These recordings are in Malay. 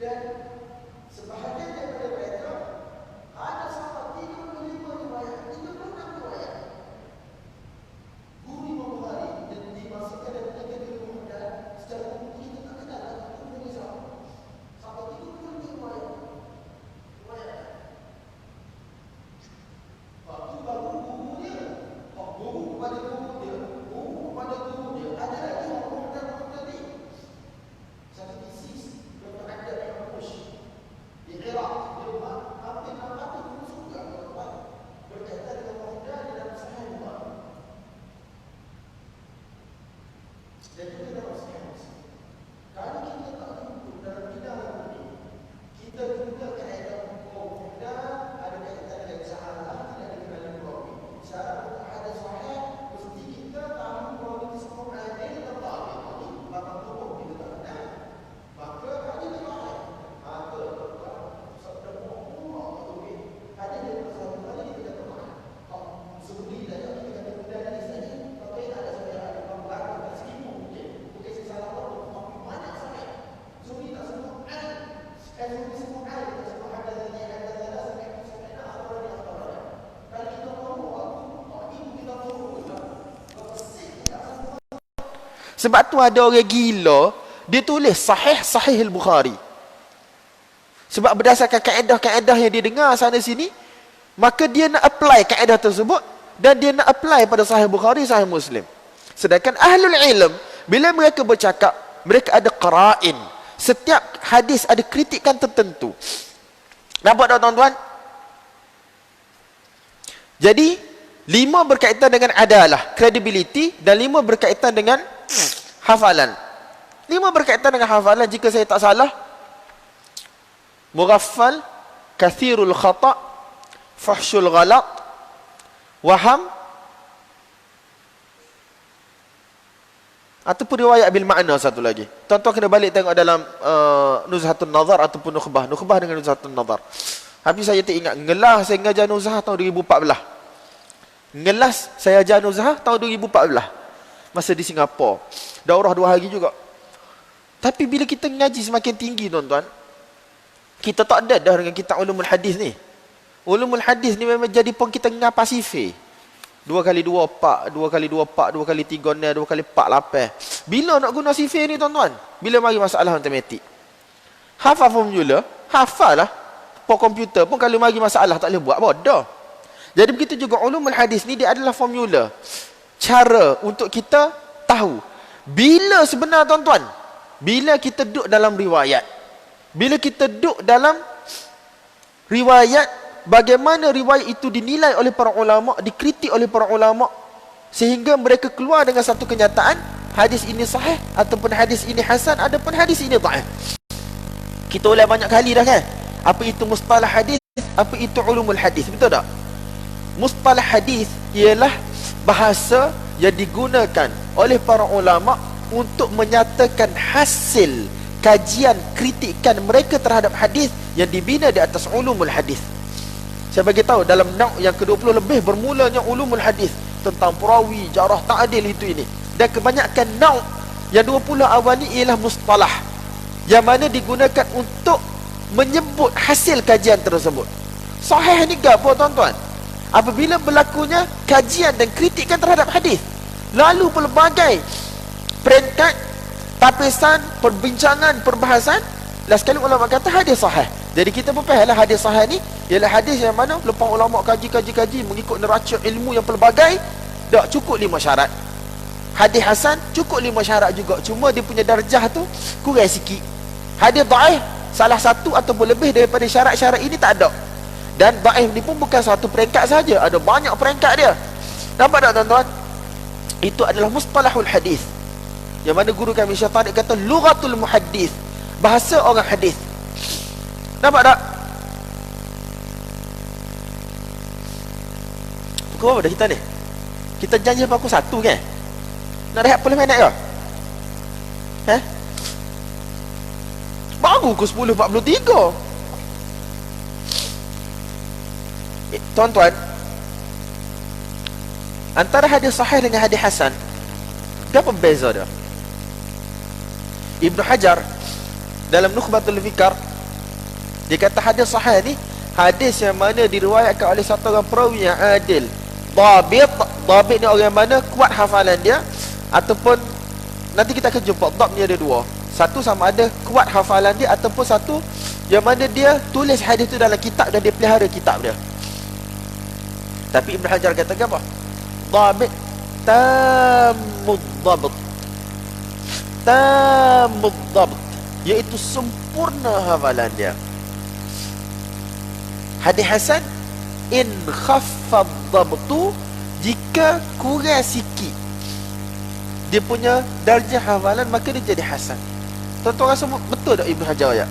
Dan sebahagian daripada mereka ada sampai 35 riwayat, 36 riwayat. Guru Imam Bukhari dan dimasukkan dalam kategori muhdath secara umum kita tak kenal ataupun dari siapa. Sampai 35 riwayat. Waktu baru guru dia, guru kepada guru dia, guru kepada guru dia, ada lagi yang muhdath tadi. Satu disease yang ada di Ambush di Iraq, dia hampir 600 guru juga berkaitan dengan muhdath di dalam Sahih Bukhari dan juga dalam Sahih Muslim. Kalau kita tak jumpa dalam bidang ini, kita guna kaedah hukum muhdath ada kaitan dengan sahalah tidak dikenali perawi. Syarat untuk hadis sahih mesti kita tahu perawi tersebut adil atau tak adil. Maka hukum kita tak kenal, maka hadis sahih. Maka sabda Muhammad atau hadis dari Rasulullah Bukhari kita kata mahal. Sebelum dah kita kata benda hadis tadi, maka tak ada saya ada pembahasan tak sekipu mungkin saya salah tahu, tapi banyak sangat. Sebelum tak sebut al, sebelum disebut al, kita sebut hadis tadi sampai nak apa dia apa. Kalau kita tahu waktu ibu kita tahu juga, sebab tu ada orang gila dia tulis Sahih Al-Bukhari. Sebab berdasarkan kaedah-kaedah yang dia dengar sana sini, maka dia nak apply kaedah tersebut dan dia nak apply pada Sahih Bukhari, Sahih Muslim. Sedangkan ahlul ilm bila mereka bercakap, mereka ada qara'in. Setiap hadis ada kritikan tertentu. Nampak tak tuan-tuan? Jadi 5 berkaitan dengan adalah, credibility, dan 5 berkaitan dengan hafalan. 5 berkaitan dengan hafalan, jika saya tak salah, mughaffal, kathirul khata', fahsyul ghalat, waham, ataupun riwayat bil makna satu lagi. Tuan-tuan kena balik tengok dalam Nuzhatun Nazar ataupun Nukhbah dengan Nuzhatun Nazar. Habis saya tak ingat, ngelas saya ngajar Nuzhah tahun 2014. Ngelas saya ajar Nuzhah tahun 2014. Masa di Singapura. Daurah 2 hari juga. Tapi bila kita ngaji semakin tinggi tuan-tuan, kita tak ada dah dengan kitab ulumul hadis ni. Ulumul hadis ni memang jadi pun kita ngah pasifik. 2 kali 2 4, 2 kali 2 4, 2 kali 3 9, 2 kali 4 8. Bila nak guna sifir ni tuan-tuan? Bila mari masalah matematik. Hafal formula, hafal lah. Po komputer pun kalau mari masalah tak boleh buat bodoh. Jadi begitu juga ulumul hadis ni dia adalah formula. Cara untuk kita tahu bila sebenar tuan-tuan, bila kita duduk dalam riwayat, bila kita duduk dalam riwayat, bagaimana riwayat itu dinilai oleh para ulama, dikritik oleh para ulama, sehingga mereka keluar dengan satu kenyataan, hadis ini sahih ataupun hadis ini hasan ataupun hadis ini dhaif. Kita ulang banyak kali dah kan, apa itu mustalah hadis, apa itu ulumul hadis, betul tak? Mustalah hadis ialah bahasa yang digunakan oleh para ulama untuk menyatakan hasil kajian kritikan mereka terhadap hadis yang dibina di atas ulumul hadis. Saya bagi tahu dalam nauk yang ke-20 lebih bermulanya ulumul hadis tentang perawi, jarah, ta'dil itu ini. Dan kebanyakan nauk yang 20 awal ni ialah mustalah yang mana digunakan untuk menyebut hasil kajian tersebut. Sahih ni gapo tuan-tuan? Apabila berlakunya kajian dan kritikan terhadap hadis, lalu pelbagai peringkat, tapisan, perbincangan, perbahasan, last sekali ulama kata hadis sahih. Jadi kita pun fahamlah hadis sahih ni ialah hadis yang mana lepas ulama kaji mengikut neraca ilmu yang pelbagai, tak cukup 5 syarat. Hadis hasan cukup 5 syarat juga, cuma dia punya darjah tu kurang sikit. Hadis dhaif salah satu ataupun lebih daripada syarat-syarat ini tak ada. Dan dhaif ni pun bukan satu peringkat saja, ada banyak peringkat dia. Nampak tak tuan-tuan? Itu adalah mustalahul hadis. Yang mana guru kami Syekh Tariq kata lughatul muhaddis, bahasa orang hadis. Nampak tak? Pukul berapa dah kita ni? Kita janji pukul 1 kan? Nak rehat 10 minit ke? Baru pukul 10.43. Tuan-tuan, antara hadis sahih dengan hadis hasan, apa beza dia? Ibnu Hajar dalam Nukhbatul Fikar, dia kata hadis sahih ni hadis yang mana diriwayatkan oleh satu orang perawi yang adil, Dhabit ni orang mana kuat hafalan dia, ataupun nanti kita akan jumpa dhab ni ada dua. Satu sama ada kuat hafalan dia, ataupun satu yang mana dia tulis hadis tu dalam kitab dan dia pelihara kitab dia. Tapi Ibn Hajar kata apa? Dhabit tamud dhabt, iaitu sempurna hafalan dia. Hadis hasan, in khaffad dhabtu, jika kurang sikit dia punya darjah hafalan, maka dia jadi hasan. Tuan-tuan rasa betul tak Ibn Hajar ya?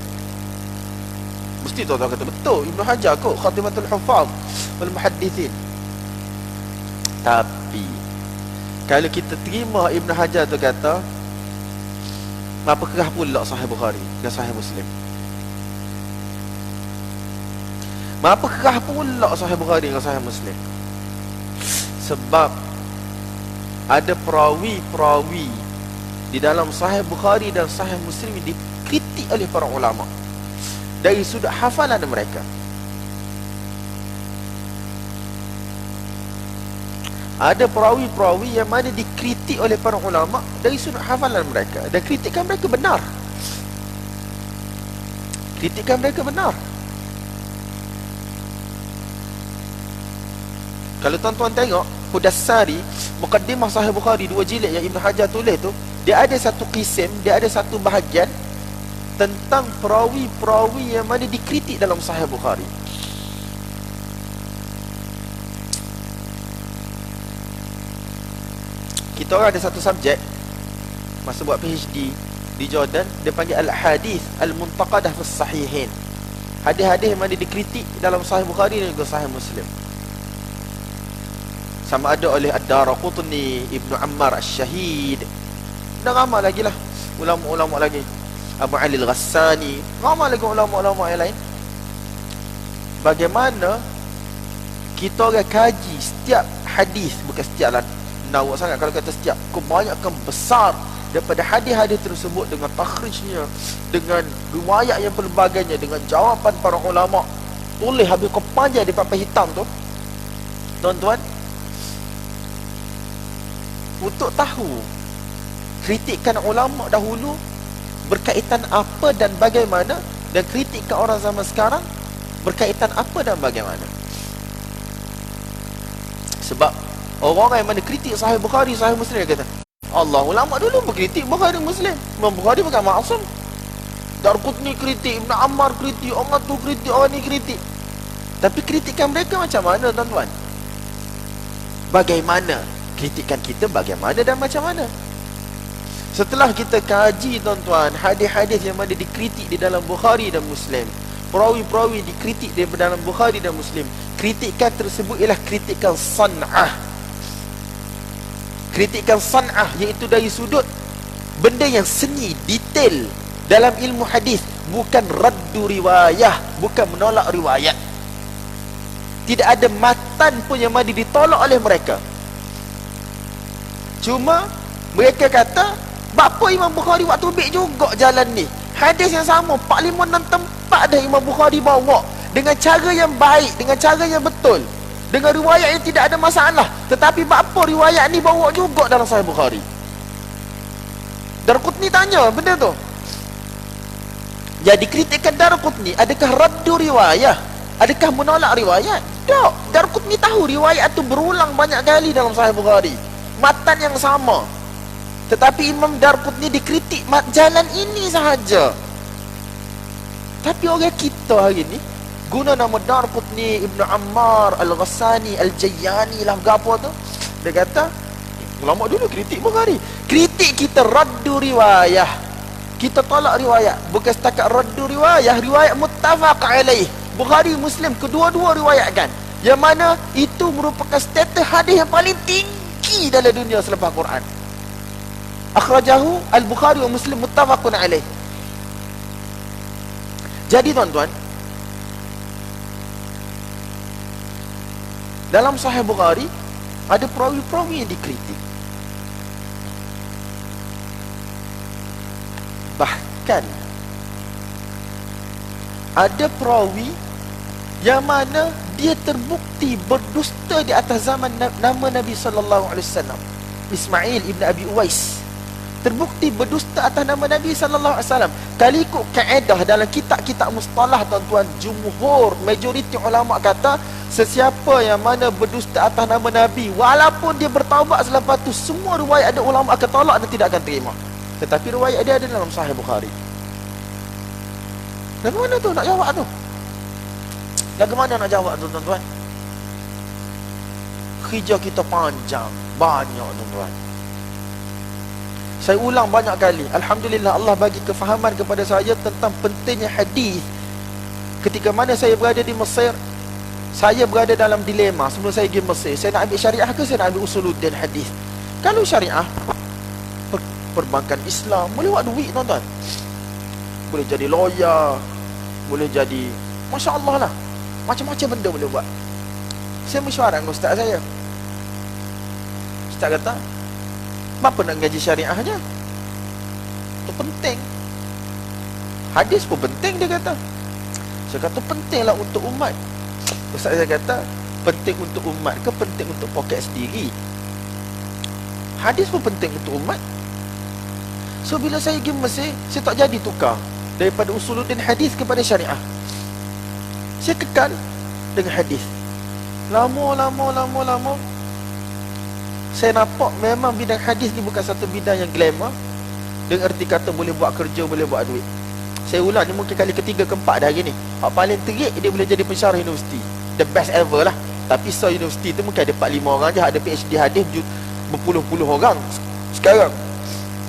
Mesti tuan-tuan kata betul. Ibn Hajar kot Khatimatul Huffaz wal Muhaddithin. Tapi kalau kita terima Ibn Hajar tu kata, apa kerah pula Sahih Bukhari dan Sahih Muslim? Apa kerah pula Sahih Bukhari dan Sahih Muslim? Sebab ada perawi-perawi di dalam Sahih Bukhari dan Sahih Muslim dikritik oleh para ulama dari sudut hafalan mereka. Ada perawi-perawi yang mana dikritik oleh para ulama dari sudut hafalan mereka, dan kritikan mereka benar. Kritikan mereka benar. Kalau tuan-tuan tengok Hudassari, Muqaddimah Sahih Bukhari 2 jilid yang Ibn Hajar tulis tu, dia ada satu kisim, dia ada satu bahagian tentang perawi-perawi yang mana dikritik dalam Sahih Bukhari. Kita orang ada satu subjek masa buat PhD di Jordan, dia panggil Al-Hadith Al-Muntaqadah fi Sahihin. Hadis-hadis yang mana dikritik dalam Sahih Bukhari dan juga Sahih Muslim. Sama ada oleh Ad-Daraqutni, Ibnu Ammar Asy-Syahid, dan ramai lagi lah ulama-ulama lagi, Abu Ali Al-Ghassani, ramai lagi ulama-ulama yang lain. Bagaimana kita orang kaji setiap hadis, bukan setiap lah, nawak sangat kalau kata setiap, kebanyakan besar daripada hadis-hadis tersebut dengan takhrijnya, dengan riwayat yang pelbagainya, dengan jawapan para ulama, tulis habis kepanjang di papan hitam tu. Tuan-tuan, untuk tahu kritikan ulama dahulu berkaitan apa dan bagaimana, dan kritikan orang zaman sekarang berkaitan apa dan bagaimana. Sebab orang yang mana kritik Sahih Bukhari, Sahih Muslim, dia kata Allah, ulama dulu berkritik Bukhari Muslim. Imam Bukhari bukan maksum. Darqutni kritik, Ibn Ammar kritik, orang tu kritik, orang ni kritik. Tapi kritikan mereka macam mana tuan-tuan? Bagaimana? Kritikan kita bagaimana dan macam mana? Setelah kita kaji tuan-tuan hadis-hadis yang mana dikritik di dalam Bukhari dan Muslim, perawi-perawi dikritik di dalam Bukhari dan Muslim, kritikan tersebut ialah kritikan san'ah. Kritikan san'ah iaitu dari sudut benda yang seni, detail dalam ilmu hadis, bukan raddu riwayah, bukan menolak riwayat. Tidak ada matan pun yang mana ditolak oleh mereka. Cuma mereka kata, bapa Imam Bukhari waktu ambil juga jalan ni, hadis yang sama 4, 5, 6 tempat dah Imam Bukhari bawa dengan cara yang baik, dengan cara yang betul, dengan riwayat yang tidak ada masalah. Tetapi bapa riwayat ni bawa juga dalam Sahih Bukhari. Darqutni tanya benda tu. Jadi kritikan Darqutni, adakah raddu riwayah? Adakah menolak riwayat? Tak. Darqutni tahu riwayat tu berulang banyak kali dalam Sahih Bukhari, matan yang sama. Tetapi Imam Darqutni dikritik jalan ini sahaja. Tapi orang kita hari ni guna nama Darqutni, Ibnu Ammar, Al-Ghassani, Al-Jayyani lah, apa tu. Dia kata ulama dulu kritik Bukhari. Kritik kita raddu riwayah, kita tolak riwayat. Bukan setakat raddu riwayah, riwayat muttafaq alaih, Bukhari Muslim kedua-dua riwayatkan, yang mana itu merupakan status hadis yang paling tinggi dalam dunia selepas Quran. Akhrajahu Al-Bukhari wa Muslim muttafaqun alaih. Jadi tuan-tuan, dalam Sahih Bukhari ada perawi-perawi yang dikritik. Bahkan ada perawi yang mana dia terbukti berdusta di atas zaman nama Nabi sallallahu alaihi wasallam. Ismail ibn Abi Uwais terbukti berdusta atas nama Nabi sallallahu alaihi wasallam. Kalau ikut kaedah dalam kitab-kitab mustalah, tuan-tuan, jumhur, majoriti ulama kata sesiapa yang mana berdusta atas nama Nabi, walaupun dia bertaubat selepas tu, semua riwayat ada ulama akan tolak dan tidak akan terima. Tetapi riwayat dia ada dalam Sahih Bukhari. Bagaimana tu nak jawab tu? Bagaimana nak jawab tu, tuan-tuan? Kerja kita panjang, banyak, tuan-tuan. Saya ulang banyak kali. Alhamdulillah, Allah bagi kefahaman kepada saya tentang pentingnya hadis. Ketika mana saya berada di Mesir, saya berada dalam dilema. Sebelum saya pergi Mesir, saya nak ambil syariah ke saya nak ambil usuluddin hadis? Kalau syariah, perbankan Islam, boleh buat duit, tuan-tuan. Boleh jadi lawyer, boleh jadi, Masya Allah lah, macam-macam benda boleh buat. Saya mesyuarat dengan ustaz saya. Ustaz kata, apa nak ngaji syariahnya? Itu penting. Hadis pun penting, dia kata. Saya kata pentinglah untuk umat. Ustaz saya kata, penting untuk umat ke penting untuk poket sendiri? Hadis pun penting untuk umat. So bila saya pergi Mesir, saya tak jadi tukar daripada usuluddin hadis kepada syariah. Saya kekal dengan hadis. Lama. Saya nampak memang bidang hadis ni bukan satu bidang yang glamour, dengan erti kata boleh buat kerja, boleh buat duit. Saya ulang ni mungkin kali ketiga keempat dah hari ni. Hak paling terik dia boleh jadi pensyarah universiti, the best ever lah. Tapi so universiti tu mungkin ada 4-5 orang je, ada PhD hadis berpuluh-puluh orang sekarang.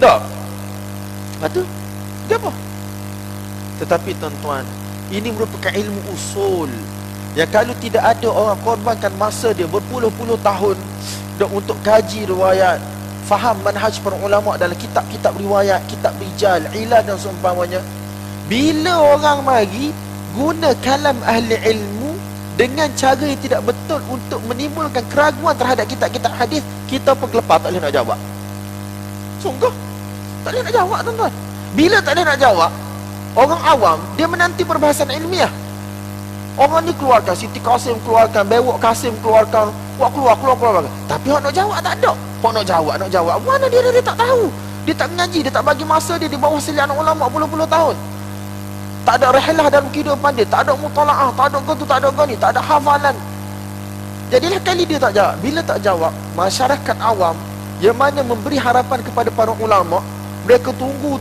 Tak. Lepas tu dia apa? Tetapi tuan-tuan, ini merupakan ilmu usul yang kalau tidak ada orang korbankan masa dia berpuluh-puluh tahun untuk kaji riwayat, faham manhaj para ulama dalam kitab-kitab riwayat, kitab rijal, ilal dan seumpamanya, bila orang mari guna kalam ahli ilmu dengan cara yang tidak betul untuk menimbulkan keraguan terhadap kitab-kitab hadis, kita penggelepar tak boleh nak jawab. Sungguh tak boleh nak jawab, tuan-tuan. Bila tak boleh nak jawab, orang awam dia menanti perbahasan ilmiah. Orang ni keluarkan, Siti Kasim keluarkan, Bewok Kasim keluarkan, wak keluar. Tapi orang nak jawab tak ada. Orang nak jawab. Mana dia tak tahu. Dia tak mengaji, dia tak bagi masa dia di bawah selian ulama puluh-puluh tahun. Tak ada rihlah dalam kehidupan dia, tak ada mutalaah, tak ada tu, tak ada ni, tak ada hafalan. Jadilah kali dia tak jawab. Bila tak jawab, masyarakat awam yang mana memberi harapan kepada para ulama, mereka tunggu,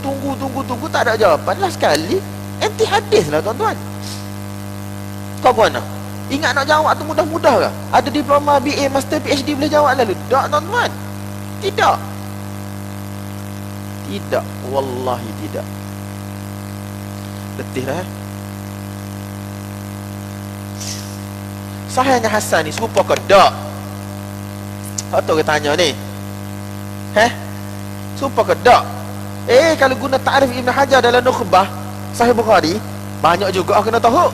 tak ada jawapan. Lah sekali, anti hadis lah, tuan-tuan. Kau mana? Ingat nak jawab tu mudah-mudah ke? Ada diploma, BA, Master, PhD boleh jawab lalu? Tak, tuan-tuan. Tidak. Wallahi tidak. Letih lah. Sahihnya Hasan ni serupa ke tak? Atau kita tanya ni, serupa ke tak? Kalau guna ta'rif Ibn Hajar dalam Nukhbah Sahih Bukhari, banyak juga kena tahu.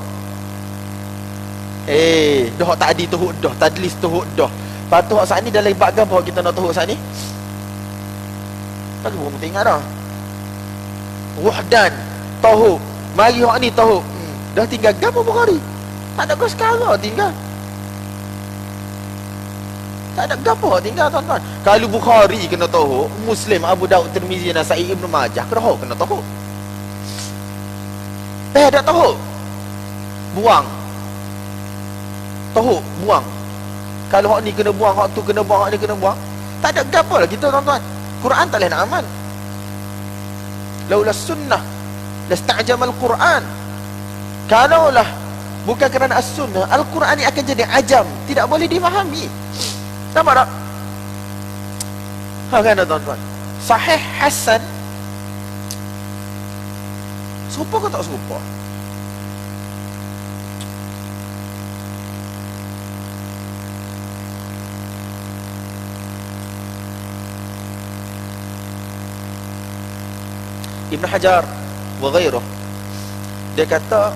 Dah tadi tahu dah, tadlis tahu dah. Patut saat ni dalam bab gapo kita nak tahu saat ni? Tak boleh ingat dah. Wahdan tahu, mari hak ni tahu. Dah tinggal gapo Bukhari. Tak ada kau sekarang tinggal. Tak ada gapo tinggal, tuan-tuan. Kalau Bukhari kena tahu, Muslim, Abu Daud, Tirmizi, Nasa'i, Ibnu Majah kena tahu. Tak tahu. Buang. Tahu, buang. Kalau hak ni kena buang, hak tu kena buang, hak ni kena buang. Tak ada gapo lah kita, tuan-tuan. Quran tak boleh nak aman. Laula sunnah lasta'jamal Quran. Kalaulah bukan kerana as-sunnah, Al-Quran ni akan jadi ajam, tidak boleh difahami. Nampak tak? Kan tuan-tuan. Sahih Hasan serupa ke tak serupa? Ibn Hajar wa ghairuh, dia kata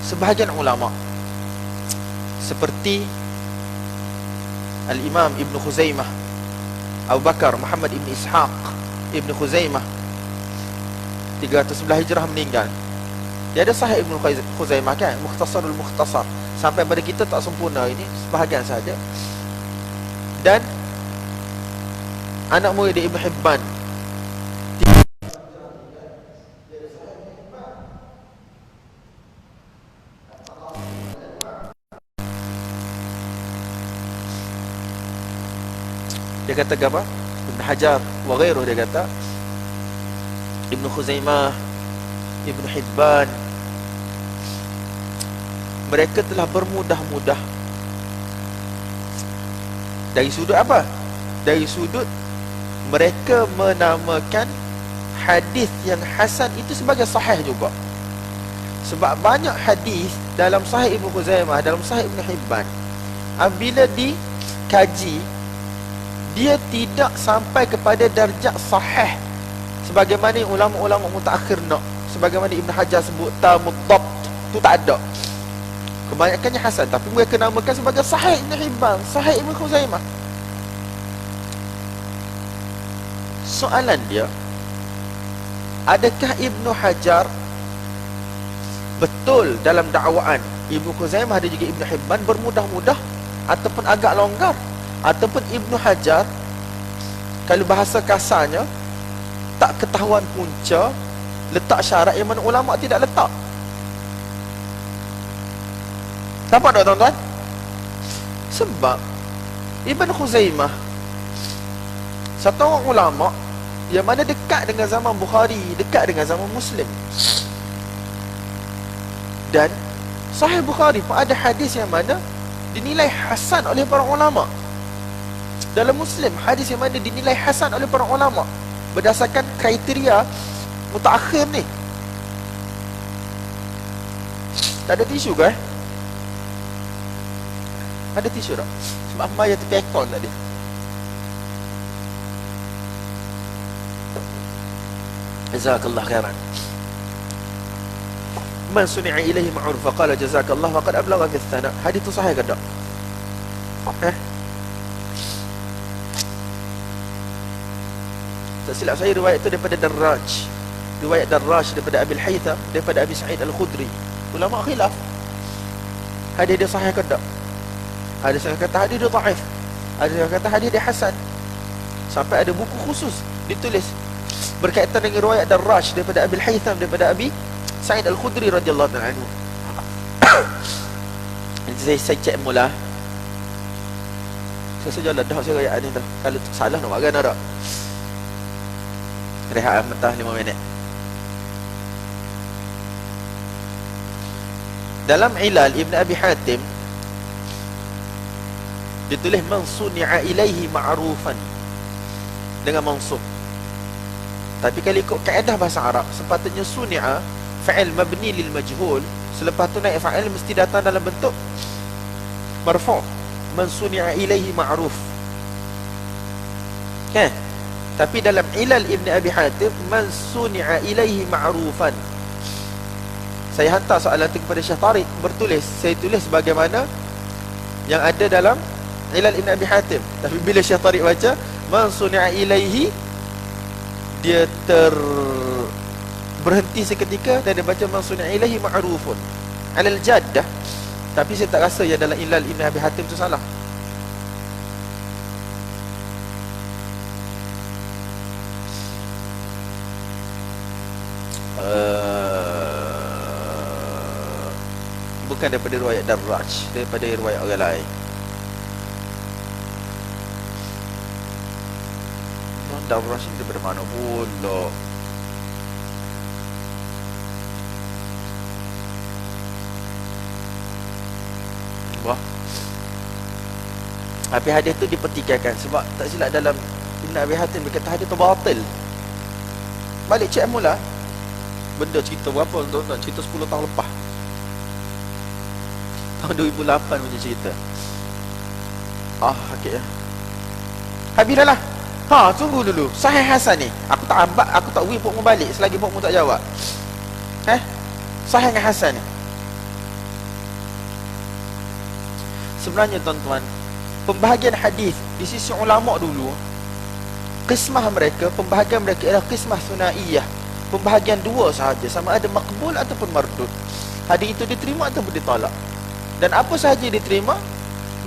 sebahagian ulama seperti Al-Imam Ibn Khuzaimah, Abu Bakar Muhammad Ibn Ishaq Ibn Khuzaimah 311 Hijrah meninggal. Dia ada Sahih Ibn Khuzaimah kan, Mukhtasarul Mukhtasar. Sampai pada kita tak sempurna, ini sebahagian saja. Dan anak murid Ibn Hibban, dia kata apa? Ibn Hajar wa ghairuh, dia kata Ibn Khuzaimah, Ibn Hibban, mereka telah bermudah-mudah dari sudut apa? Dari sudut mereka menamakan hadis yang hasan itu sebagai sahih juga. Sebab banyak hadis dalam Sahih Ibn Khuzaimah, dalam Sahih Ibn Hibban, apabila dikaji, dia tidak sampai kepada darjat sahih sebagaimana ulama-ulama mutaakhir nak. Sebagaimana Ibn Hajar sebut tamud dhabt, tu tak ada. Kebanyakannya hasan, tapi mereka namakan sebagai Sahih Ibn Hibban, Sahih Ibn Khuzaimah. Soalan dia, adakah Ibn Hajar betul dalam dakwaan Ibn Khuzaimah dan juga Ibn Hibban bermudah-mudah ataupun agak longgar? Ataupun Ibn Hajar, kalau bahasa kasarnya, tak ketahuan punca letak syarat yang mana ulama tidak letak? Nampak tak tuan-tuan? Sebab Ibn Khuzaimah satu orang ulama yang mana dekat dengan zaman Bukhari, dekat dengan zaman Muslim. Dan Sahih Bukhari pun ada hadis yang mana dinilai hasan oleh para ulama. Dalam Muslim, hadis yang mana dinilai hasan oleh para ulama berdasarkan kriteria mutaakhir ni. Tak ada tisu ke? Ada tisu tak? Sebab Maya tepi aircon tadi. Jazakallah khairan. Man suni'a ilaihi ma'ruf faqala jazakallah faqad ablagha fi thana. Hadis tu sahih ke tak? Tak silap saya, riwayat itu daripada Darraj. Riwayat Darraj daripada Abil Haytham, daripada Abi Sa'id Al-Khudri. Ulama khilaf hadis dia sahih ke tak? Ada yang kata hadis dia dhaif, ada yang kata hadis dia hasan. Sampai ada buku khusus ditulis berkaitan dengan riwayat Darraj daripada Abil Haytham, daripada Abi Sa'id Al-Khudri radhiyallahu anhu. Saya cek mula. Saya sejalan dah saya riwayat ni dah. Kalau salah nak makan tak? Rehat mentah 5 minit. Dalam Ilal Ibn Abi Hatim ditulis man suni'a ilaihi ma'rufan dengan mansub. Tapi kalau ikut kaedah bahasa Arab, sepatutnya suni'a fa'il mabni lil majhul, selepas tu naik fa'il mesti datang dalam bentuk marfu'. Man suni'a ilaihi ma'ruf. Kan? Tapi dalam Ilal Ibn Abi Hatim, man suni'a ilaihi ma'rufan. Saya hantar soalan itu kepada Syekh Tariq, bertulis. Saya tulis bagaimana yang ada dalam Ilal Ibn Abi Hatim. Tapi bila Syekh Tariq baca man suni'a ilaihi, dia berhenti seketika dan dia baca man suni'a ilaihi ma'rufun alal jaddah. Tapi saya tak rasa yang dalam Ilal Ibn Abi Hatim tu salah. Bukan daripada riwayat Darraj, daripada riwayat orang lain. Darraj ni daripada mana pula? Wah. Tapi hadis tu dipertikaikan sebab tak silap dalam Ibn Abi Hatim berkata hadis tu batil. Balik cek mula. Benda cerita berapa tuan-tuan? Cerita 10 tahun lepas. Tahun 2008 punya cerita. Okey. Habis dah lah. Tunggu dulu. Sahih hasan ni. Aku tak ambat, aku tak win pokmu balik selagi pokmu tak jawab. Sahih dengan hasan ni. Sebenarnya tuan-tuan, pembahagian hadis di sisi ulama dulu, qismah mereka, pembahagian mereka ialah qismah sunaiyah. pembahagian dua sahaja, sama ada makbul ataupun mardud. Hadis itu diterima ataupun ditolak. Dan apa sahaja diterima,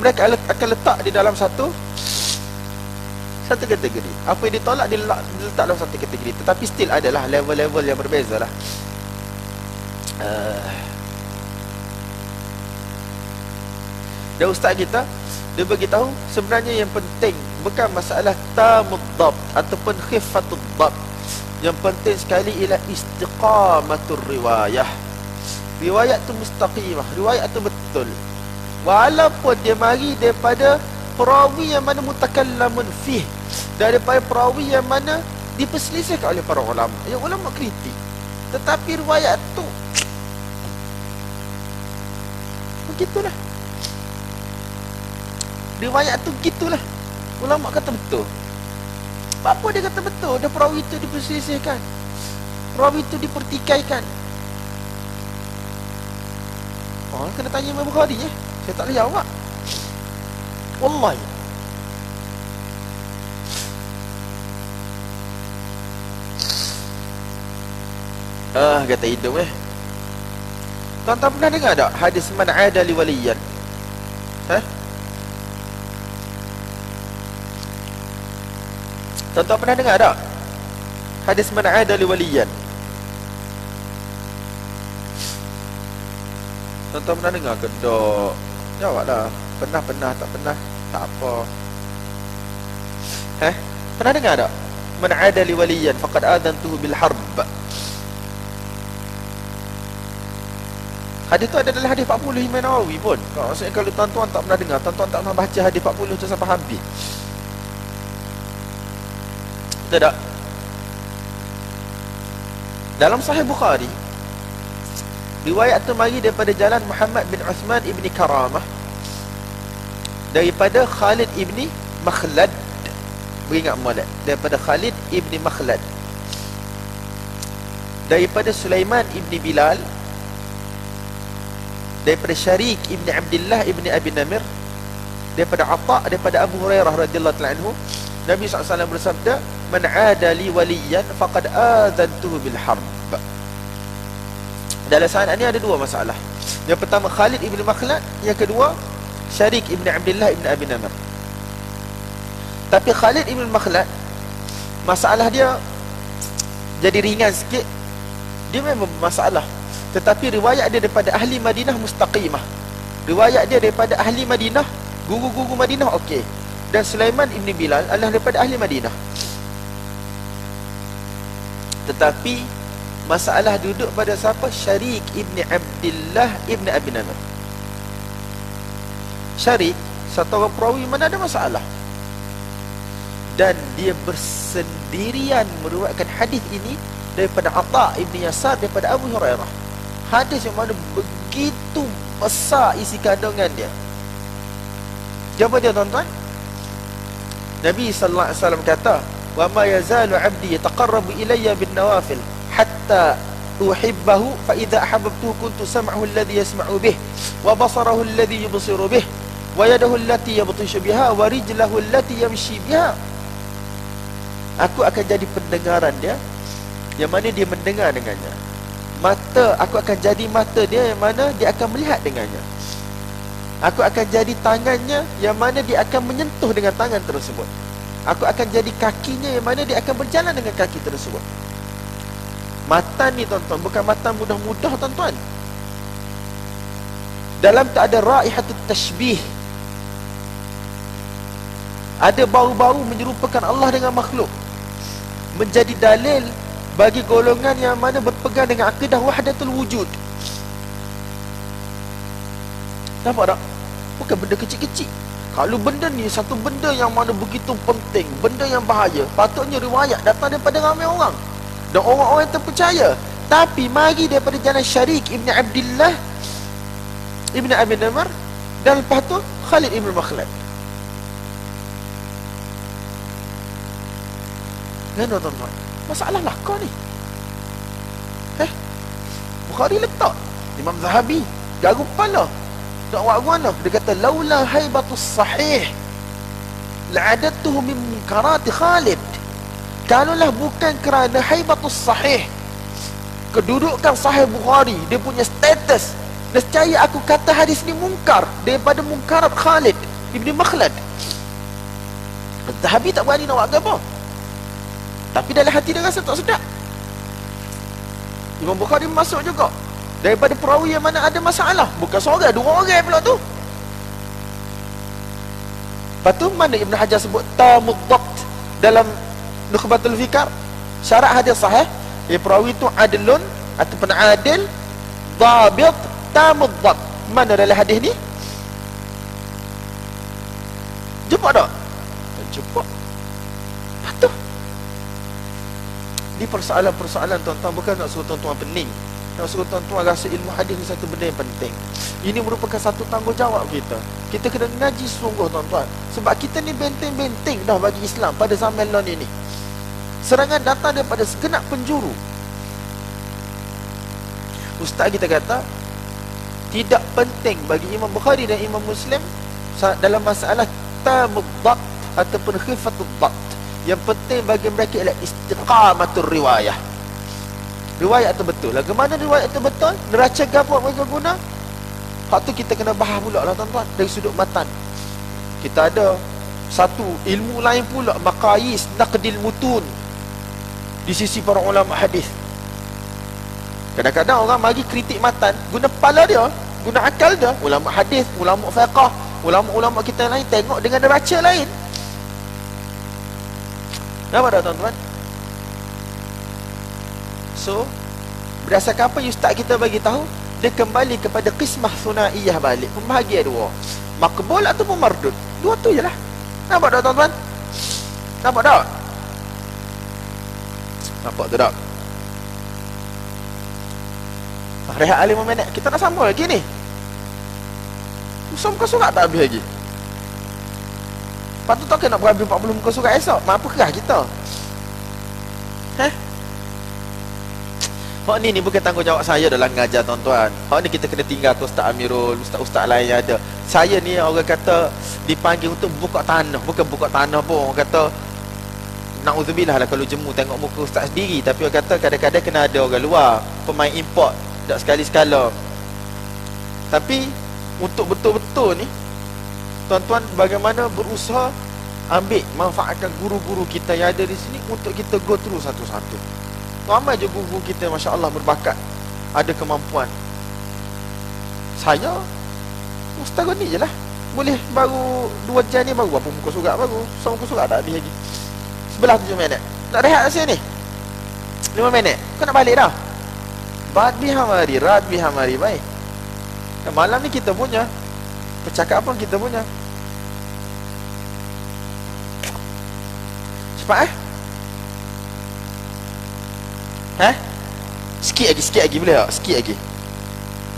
mereka akan letak di dalam satu kategori. Apa yang ditolak diletak dalam satu kategori. Tetapi still adalah level-level yang berbeza lah. Dan ustaz kita, dia beritahu sebenarnya yang penting bukan masalah tamud dhabt ataupun khifatud dhabt. Yang penting sekali ialah istiqamatur riwayah. Riwayat tu mustaqimah, riwayat tu betul. Walaupun dia mari daripada perawi yang mana mutakallamun fih, daripada perawi yang mana diperselisihkan oleh para ulama, yang ulama kritik, tetapi riwayat tu begitulah. Riwayat tu gitulah. Ulama kata betul. Apa dia kata betul? Dia perawi itu diperselisihkan, perawi itu dipertikaikan. Oh, kena tanya Imam Bukhari ya. Saya tak boleh jawab. Wallahi. Kata hidung Tuan-tuan pernah dengar tak hadis man ada li waliyan? Tuan-tuan pernah dengar tak hadis man ada li waliyan? Tuan-tuan pernah dengar ke tak? Jawablah. Pernah, tak pernah, tak apa. Pernah dengar tak? Man ada li waliyan faqad adantuhu bil harb. Hadis tu ada dalam hadis 40 Imam Nawawi pun. Maksudnya kalau tuan-tuan tak pernah dengar, tuan-tuan tak pernah baca hadis 40 tu sampai habis. Betul tak? Dalam Sahih Bukhari, riwayat tu mari daripada jalan Muhammad bin Uthman ibni Karamah, daripada Khalid ibni Makhlad. Beringat molek, daripada Khalid ibni Makhlad, daripada Sulaiman ibni Bilal, daripada Syarik ibni Abdullah ibni Abi Namir, daripada Atha, daripada Abu Hurairah radhiyallahu ta'ala anhu, Nabi SAW bersabda, man ada li waliyan faqad adantuhu bil harb. Dalam sanad ni ada dua masalah. Yang pertama Khalid ibni Makhlad, yang kedua Syarik ibni Abdullah ibni Abi Namir. Tapi Khalid ibni Makhlad, masalah dia jadi ringan sikit. Dia memang masalah, tetapi riwayat dia daripada ahli Madinah mustaqimah. Riwayat dia daripada ahli Madinah, guru-guru Madinah okey. Dan Sulaiman ibni Bilal adalah daripada ahli Madinah. Tetapi masalah duduk pada siapa? Syarik ibni Abdullah ibni Abi Namir. Syarik satu orang perawi mana ada masalah, dan dia bersendirian meriwayatkan hadis ini daripada Atha ibni Yasar, daripada Abu Hurairah. Hadis yang mana begitu besar isi kandungan dia. Jawab dia tuan-tuan. Nabi sallallahu alaihi wasallam kata, "Wa ma yazalu 'abdi yataqarrabu ilayya bin nawafil hatta uhibbahu fa idza ahabbtuhu kuntu sam'ahu alladhi yasma'u bih wa basarahu alladhi yubsiru bih wa yadahu allati yabtishu biha wa rijlahu allati yamshi biha." Aku akan jadi pendengaran dia yang mana dia mendengar dengannya. Mata aku akan jadi mata dia yang mana dia akan melihat dengannya. Aku akan jadi tangannya yang mana dia akan menyentuh dengan tangan tersebut. Aku akan jadi kakinya yang mana dia akan berjalan dengan kaki tersebut. Mata ni tuan-tuan bukan mata mudah-mudah tuan-tuan. Dalam tu ada raihatut tashbih. Ada bau-bau menyerupakan Allah dengan makhluk. Menjadi dalil bagi golongan yang mana berpegang dengan akidah wahdatul wujud. Nampak tak? Bukan benda kecil-kecil. Kalau benda ni satu benda yang mana begitu penting, benda yang bahaya, patutnya riwayat datang daripada ramai orang dan orang-orang yang terpercaya. Tapi mari daripada jalan Syarik ibni Abdullah ibni Abi Namir, dan lepas tu Khalid ibn Makhlad. Kenapa tuan-tuan? Masalah lah kau ni. Bukhari letak, Imam Zahabi garu kepala. Tak buat mana? Dia kata laula haibatus sahih la'adattuhu min munkarati Khalid. Kalaulah bukan kerana haibatus sahih, kedudukan Sahih Bukhari, dia punya status, nescaya aku kata hadis ni mungkar daripada mungkarat Khalid Ibn Makhlad. Zahabi tak berani nak buat apa, tapi dalam hati dia rasa tak sedap. Imam Bukhari masuk juga daripada perawi yang mana ada masalah, bukan seorang, dua orang pula tu. Lepas tu mana Ibn Hajar sebut tamud dhabt dalam Nukhbatul Fikar, syarat hadis sahih, perawi tu adlun ataupun adil, dhabit, tamud dhabt. Mana dalam hadis ni? Jumpa tak? Jumpa. Patuh. Ini persoalan-persoalan tuan-tuan, bukan nak suruh tuan-tuan pening, nak suruh tuan-tuan rasa ilmu hadis ni satu benda yang penting. Ini merupakan satu tanggungjawab kita. Kita kena ngaji sungguh tuan-tuan, sebab kita ni benteng-benteng dah bagi Islam pada zaman non ini. Serangan datang daripada segenap penjuru. Ustaz kita kata tidak penting bagi Imam Bukhari dan Imam Muslim dalam masalah tamud dhabt ataupun khifatul dhabt. Yang penting bagi mereka ialah istiqamatur riwayah. Riwayat itu betul. Bagaimana riwayat itu betul? Neraca gapo mereka guna? Hak tu kita kena bahas pula lah tuan-tuan, dari sudut matan. Kita ada satu ilmu lain pula, maqayis naqdil mutun, di sisi para ulama hadis. Kadang-kadang orang bagi kritik matan guna kepala dia, guna akal dia. Ulama hadis, ulama fiqh, ulama-ulama kita lain tengok dengan neraca lain. Nampak tak tuan-tuan? So, berdasarkan apa ustaz kita bagi tahu, dia kembali kepada qismah thunaiyah balik, pembahagian dua, makbul ataupun mardud. Dua tu je lah. Nampak tak tuan-tuan? Nampak tak? Nampak tu tak? Rehat 5 minit. Kita nak sambung lagi ni. Muka surat tak habis lagi. Lepas tu tak kena berhabis 40 muka surat esok. Mampu kerah kita. Hak ni bukan tanggungjawab saya dalam ngajar tuan-tuan. Hak ni kita kena tinggal tu Ustaz Amirul, ustaz-ustaz lain yang ada. Saya ni orang kata dipanggil untuk buka tanah. Bukan buka tanah pun, orang kata na'udzubillah lah kalau jemu tengok muka ustaz sendiri. Tapi orang kata kadang-kadang kena ada orang luar, pemain import, tak sekali-sekala. Tapi untuk betul-betul ni tuan-tuan, bagaimana berusaha ambil manfaatkan guru-guru kita yang ada di sini untuk kita go through satu-satu. Ramai je guru kita Masya Allah berbakat, ada kemampuan. Saya Ustaz ni je lah, boleh baru 2 jam ni baru berapa muka surat baru. So muka surat tak habis lagi. Sebelah 7 minit. Nak rehat kat sini 5 minit. Kau nak balik dah? Rad bihamari baik. Dan malam ni kita punya percakapan, kita punya. Cepat Sikit lagi boleh tak? Sikit lagi.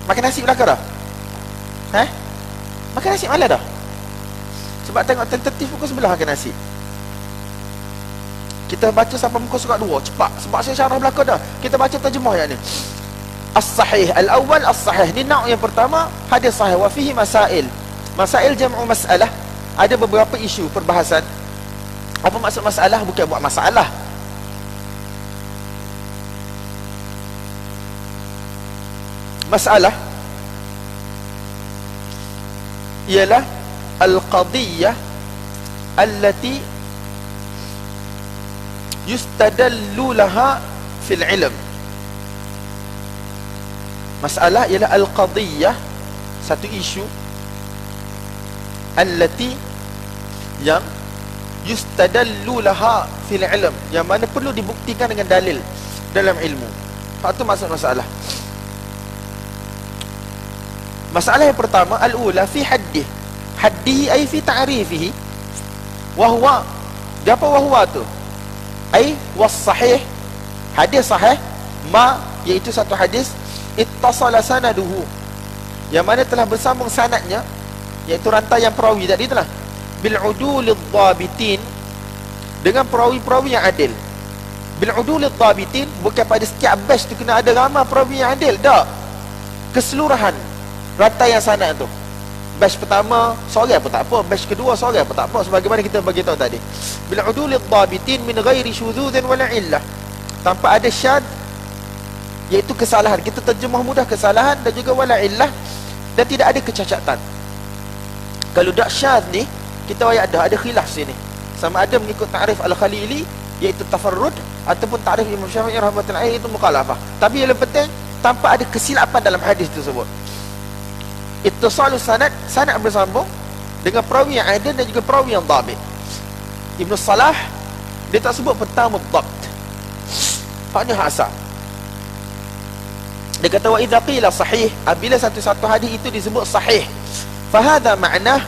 Makan nasi belakang dah? Makan nasi malam dah? Sebab tengok tentatif muka sebelah makan nasi. Kita baca sampai muka surat 2 cepat, sebab saya syarah belakang dah. Kita baca terjemah yang ni. As-sahih al-awwal, as-sahih ni nauk yang pertama, hadis sahih wa fihi masail. Masail jam'u masalah, ada beberapa isu perbahasan. Apa maksud masalah? Bukan buat masalah. Masalah ialah al-qadiyah allati yustadallu laha fil ilm. Masalah ialah al-qadiyah, satu isu, allati, yang yustadallu laha fil ilm, yang mana perlu dibuktikan dengan dalil dalam ilmu. Itu maksud masalah. Masalah yang pertama, al-ula fi haddih. Haddihi ay fi ta'rifihi. Wahwa, apa wahwa tu? Ay was sahih, hadis sahih, ma, iaitu satu hadis ittasala sanaduhu, yang mana telah bersambung sanadnya, iaitu rantaian perawi tadi itulah, bil udulid dhabitin, dengan perawi-perawi yang adil. Bil udulid dhabitin, bukan pada setiap batch tu kena ada ramai perawi yang adil, tak. Keseluruhan rantaian sanad tu. Batch pertama seorang pun tak apa, batch kedua seorang pun tak apa, sebagaimana kita bagi tahu tadi. Bil udulid dhabitin min ghairi syudzuzin wala illah, tanpa ada syad iaitu kesalahan. Kita terjemah mudah kesalahan, dan juga wala illah, dan tidak ada kecacatan. Kalau dak syadz ni, kita ada khilaf sini. Sama ada mengikut ta'rif Al-Khalili, iaitu tafarrud, ataupun ta'rif Imam Syafi'i rahmatullahi alaihi, itu mukhalafah. Tapi yang penting tanpa ada kesilapan dalam hadis tersebut. Ittisalus sanad, sanad bersambung dengan perawi yang adil dan juga perawi yang dhabit. Ibn Salah dia tak sebut pertama dhabt. Haknya asal. Dia kata wa idza qila sahih, apabila satu-satu hadis itu disebut sahih, fa hadha ma'nah,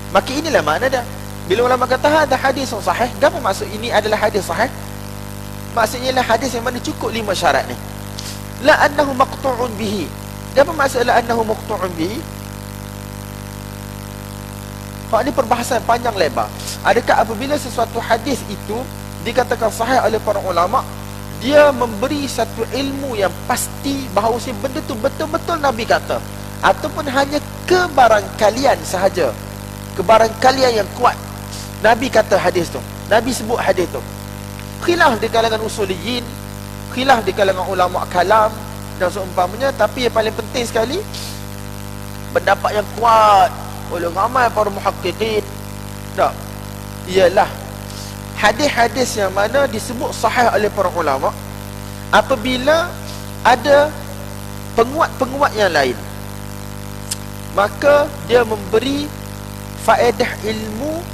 maka inilah makna dia. Bila ulama kata hadha hadis sahih, apa maksud ini adalah hadis sahih? Maksudnya ialah hadis yang mana cukup 5 syarat ni. La annahu maqtu'un bihi. Apa maksud la annahu maqtu'un bihi? Ini perbahasan panjang lebar. Adakah apabila sesuatu hadis itu dikatakan sahih oleh para ulama, dia memberi satu ilmu yang pasti bahawa benda tu betul-betul Nabi kata, ataupun hanya kebarangkalian sahaja, kebarangkalian yang kuat Nabi kata hadis tu, Nabi sebut hadis tu. Khilaf di kalangan usuliyin, khilaf di kalangan ulama kalam dan seumpamanya. Tapi yang paling penting sekali, pendapat yang kuat oleh ramai para muhaqqiqin, tak, ialah hadis-hadis yang mana disebut sahih oleh para ulama apabila ada penguat-penguat yang lain, maka dia memberi faedah ilmu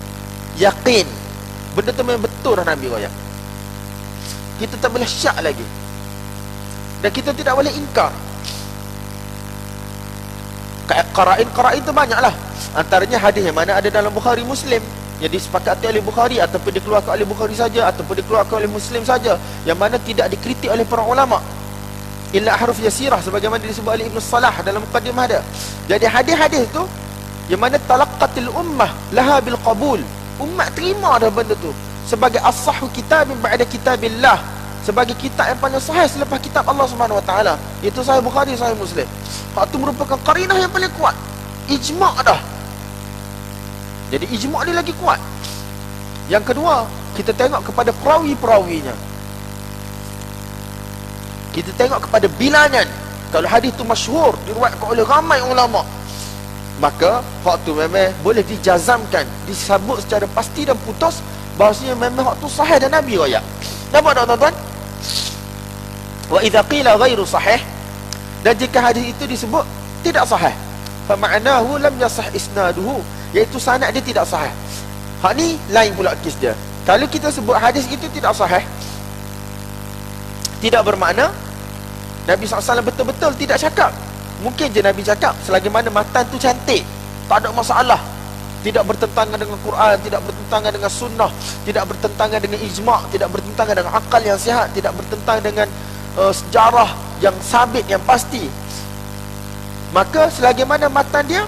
yakin. Benda tu memang betul dah Nabi royak. Kita tak boleh syak lagi, dan kita tidak boleh ingkar. Qara'in tu banyaklah. Antaranya hadis yang mana ada dalam Bukhari Muslim, yang disepakati oleh Bukhari, ataupun dikeluarkan oleh Bukhari saja, ataupun dikeluarkan oleh Muslim saja, yang mana tidak dikritik oleh para ulama, illa haruf yasirah, sebagaimana disebut oleh Ibn Salah dalam muqaddimah dia. Jadi hadis-hadis tu yang mana talaqqatil ummah laha bil qabul, umat terima dah benda tu sebagai as-sahhu kitabin ba'da kitabillah, sebagai kitab yang paling sahih selepas kitab Allah Subhanahu wa taala, iaitu Sahih Bukhari, Sahih Muslim. Hak tu merupakan qarinah yang paling kuat, ijma' dah. Jadi ijma' ni lagi kuat. Yang kedua, kita tengok kepada perawi-perawinya, kita tengok kepada bilangan. Kalau hadis tu masyhur, diriwayatkan oleh ramai ulama, maka hak tu memang boleh dijazamkan, disebut secara pasti dan putus bahawasanya memang hak tu sahih dan Nabi royak. Nampak tak tuan-tuan? Wa idza qila ghairu sahih, dan jika hadis itu disebut tidak sahih, fa ma'nahu lam yasah isnaduhu, iaitu sanad dia tidak sahih. Hak ni lain pula kes dia. Kalau kita sebut hadis itu tidak sahih, tidak bermakna Nabi SAW betul-betul tidak cakap. Mungkin je Nabi cakap selagi mana matan tu cantik, tak ada masalah, tidak bertentangan dengan Quran, tidak bertentangan dengan sunnah, tidak bertentangan dengan ijma', tidak bertentangan dengan akal yang sihat, tidak bertentangan dengan sejarah yang sabit, yang pasti, maka selagi mana matan dia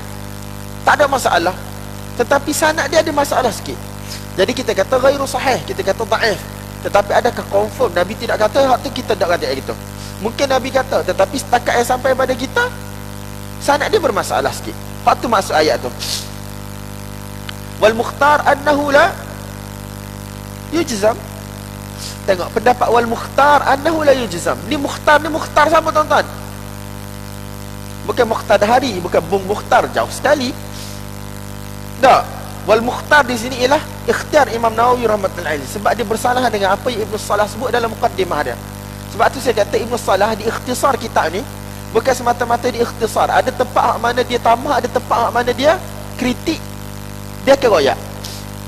tak ada masalah. Tetapi sanad dia ada masalah sikit, jadi kita kata ghairu sahih, kita kata dhaif. Tetapi adakah confirm Nabi tidak kata hak tu? Kita tak kata gitu. Mungkin Nabi kata, tetapi setakat yang sampai pada kita, sanad dia bermasalah sikit. Hak tu maksud ayat tu. Wal mukhtar annahu la yujzam. Tengok pendapat wal mukhtar annahu la yujzam. Ni mukhtar sama tuan-tuan. Bukan mukhtar hari, bukan bung mukhtar, jauh sekali. Tak. Wal mukhtar di sini ialah ikhtiar Imam Nawawi rahmatullahi alaihi, sebab dia bersalahan dengan apa yang Ibn Salah sebut dalam muqaddimah dia. Sebab tu saya kata Ibn Salah di ikhtisar kitab ni bukan semata-mata di ikhtisar. Ada tempat hak mana dia tambah, ada tempat hak mana dia kritik, dia akan royak.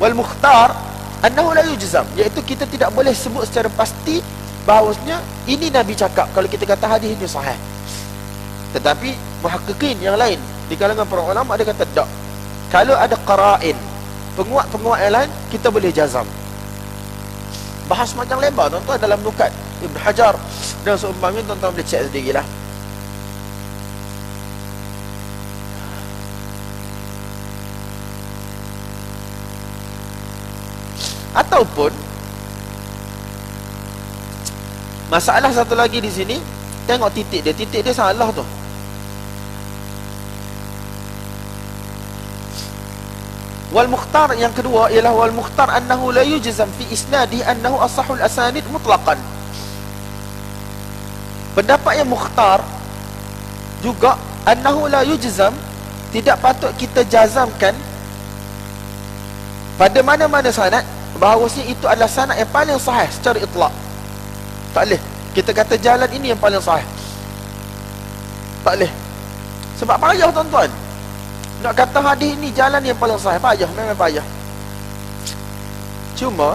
Wal mukhtar annahu la yujzam, iaitu kita tidak boleh sebut secara pasti bahawasanya ini Nabi cakap kalau kita kata hadis ini sahih. Tetapi muhaqqiqin yang lain di kalangan para ulama ada kata tak. Kalau ada qara'in, penguat-penguat yang lain, kita boleh jazam. Bahas macam lebar tuan-tuan dalam nukat Ibn Hajar dan seumpamanya, tuan-tuan boleh cek sendirilah. Ataupun masalah satu lagi di sini, tengok titik dia salah tu. Wal mukhtar yang kedua ialah wal mukhtar annahu la yujzam fi isnadi annahu asahul asanid mutlaqan. Pendapat yang mukhtar juga annahu la yujzam, tidak patut kita jazamkan pada mana-mana sanad bahawasanya itu adalah sanad yang paling sahih secara itlak. Tak boleh kita kata jalan ini yang paling sahih. Tak boleh. Sebab payah tuan-tuan. Nak kata hadis ini jalan yang paling sahih, payah, memang payah. Cuma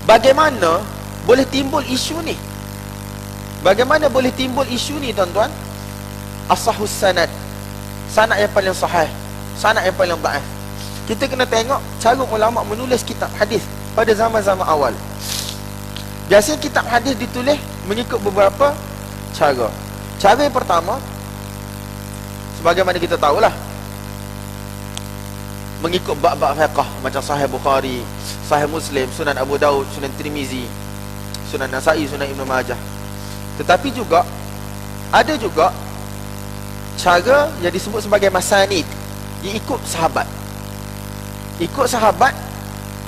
bagaimana boleh timbul isu ni? Bagaimana boleh timbul isu ni tuan-tuan? As-sahhus sanad, sanad yang paling sahih, sanad yang paling dhaif. Kita kena tengok cara ulama menulis kitab hadis pada zaman-zaman awal. Biasanya kitab hadis ditulis mengikut beberapa cara. Cara yang pertama, sebagaimana kita tahulah, mengikut bab-bab fiqh macam Sahih Bukhari, Sahih Muslim, Sunan Abu Daud, Sunan Tirmizi, Sunan Nasa'i, Sunan Ibn Majah. Tetapi juga ada juga cara yang disebut sebagai masanid, dia ikut sahabat. Ikut sahabat,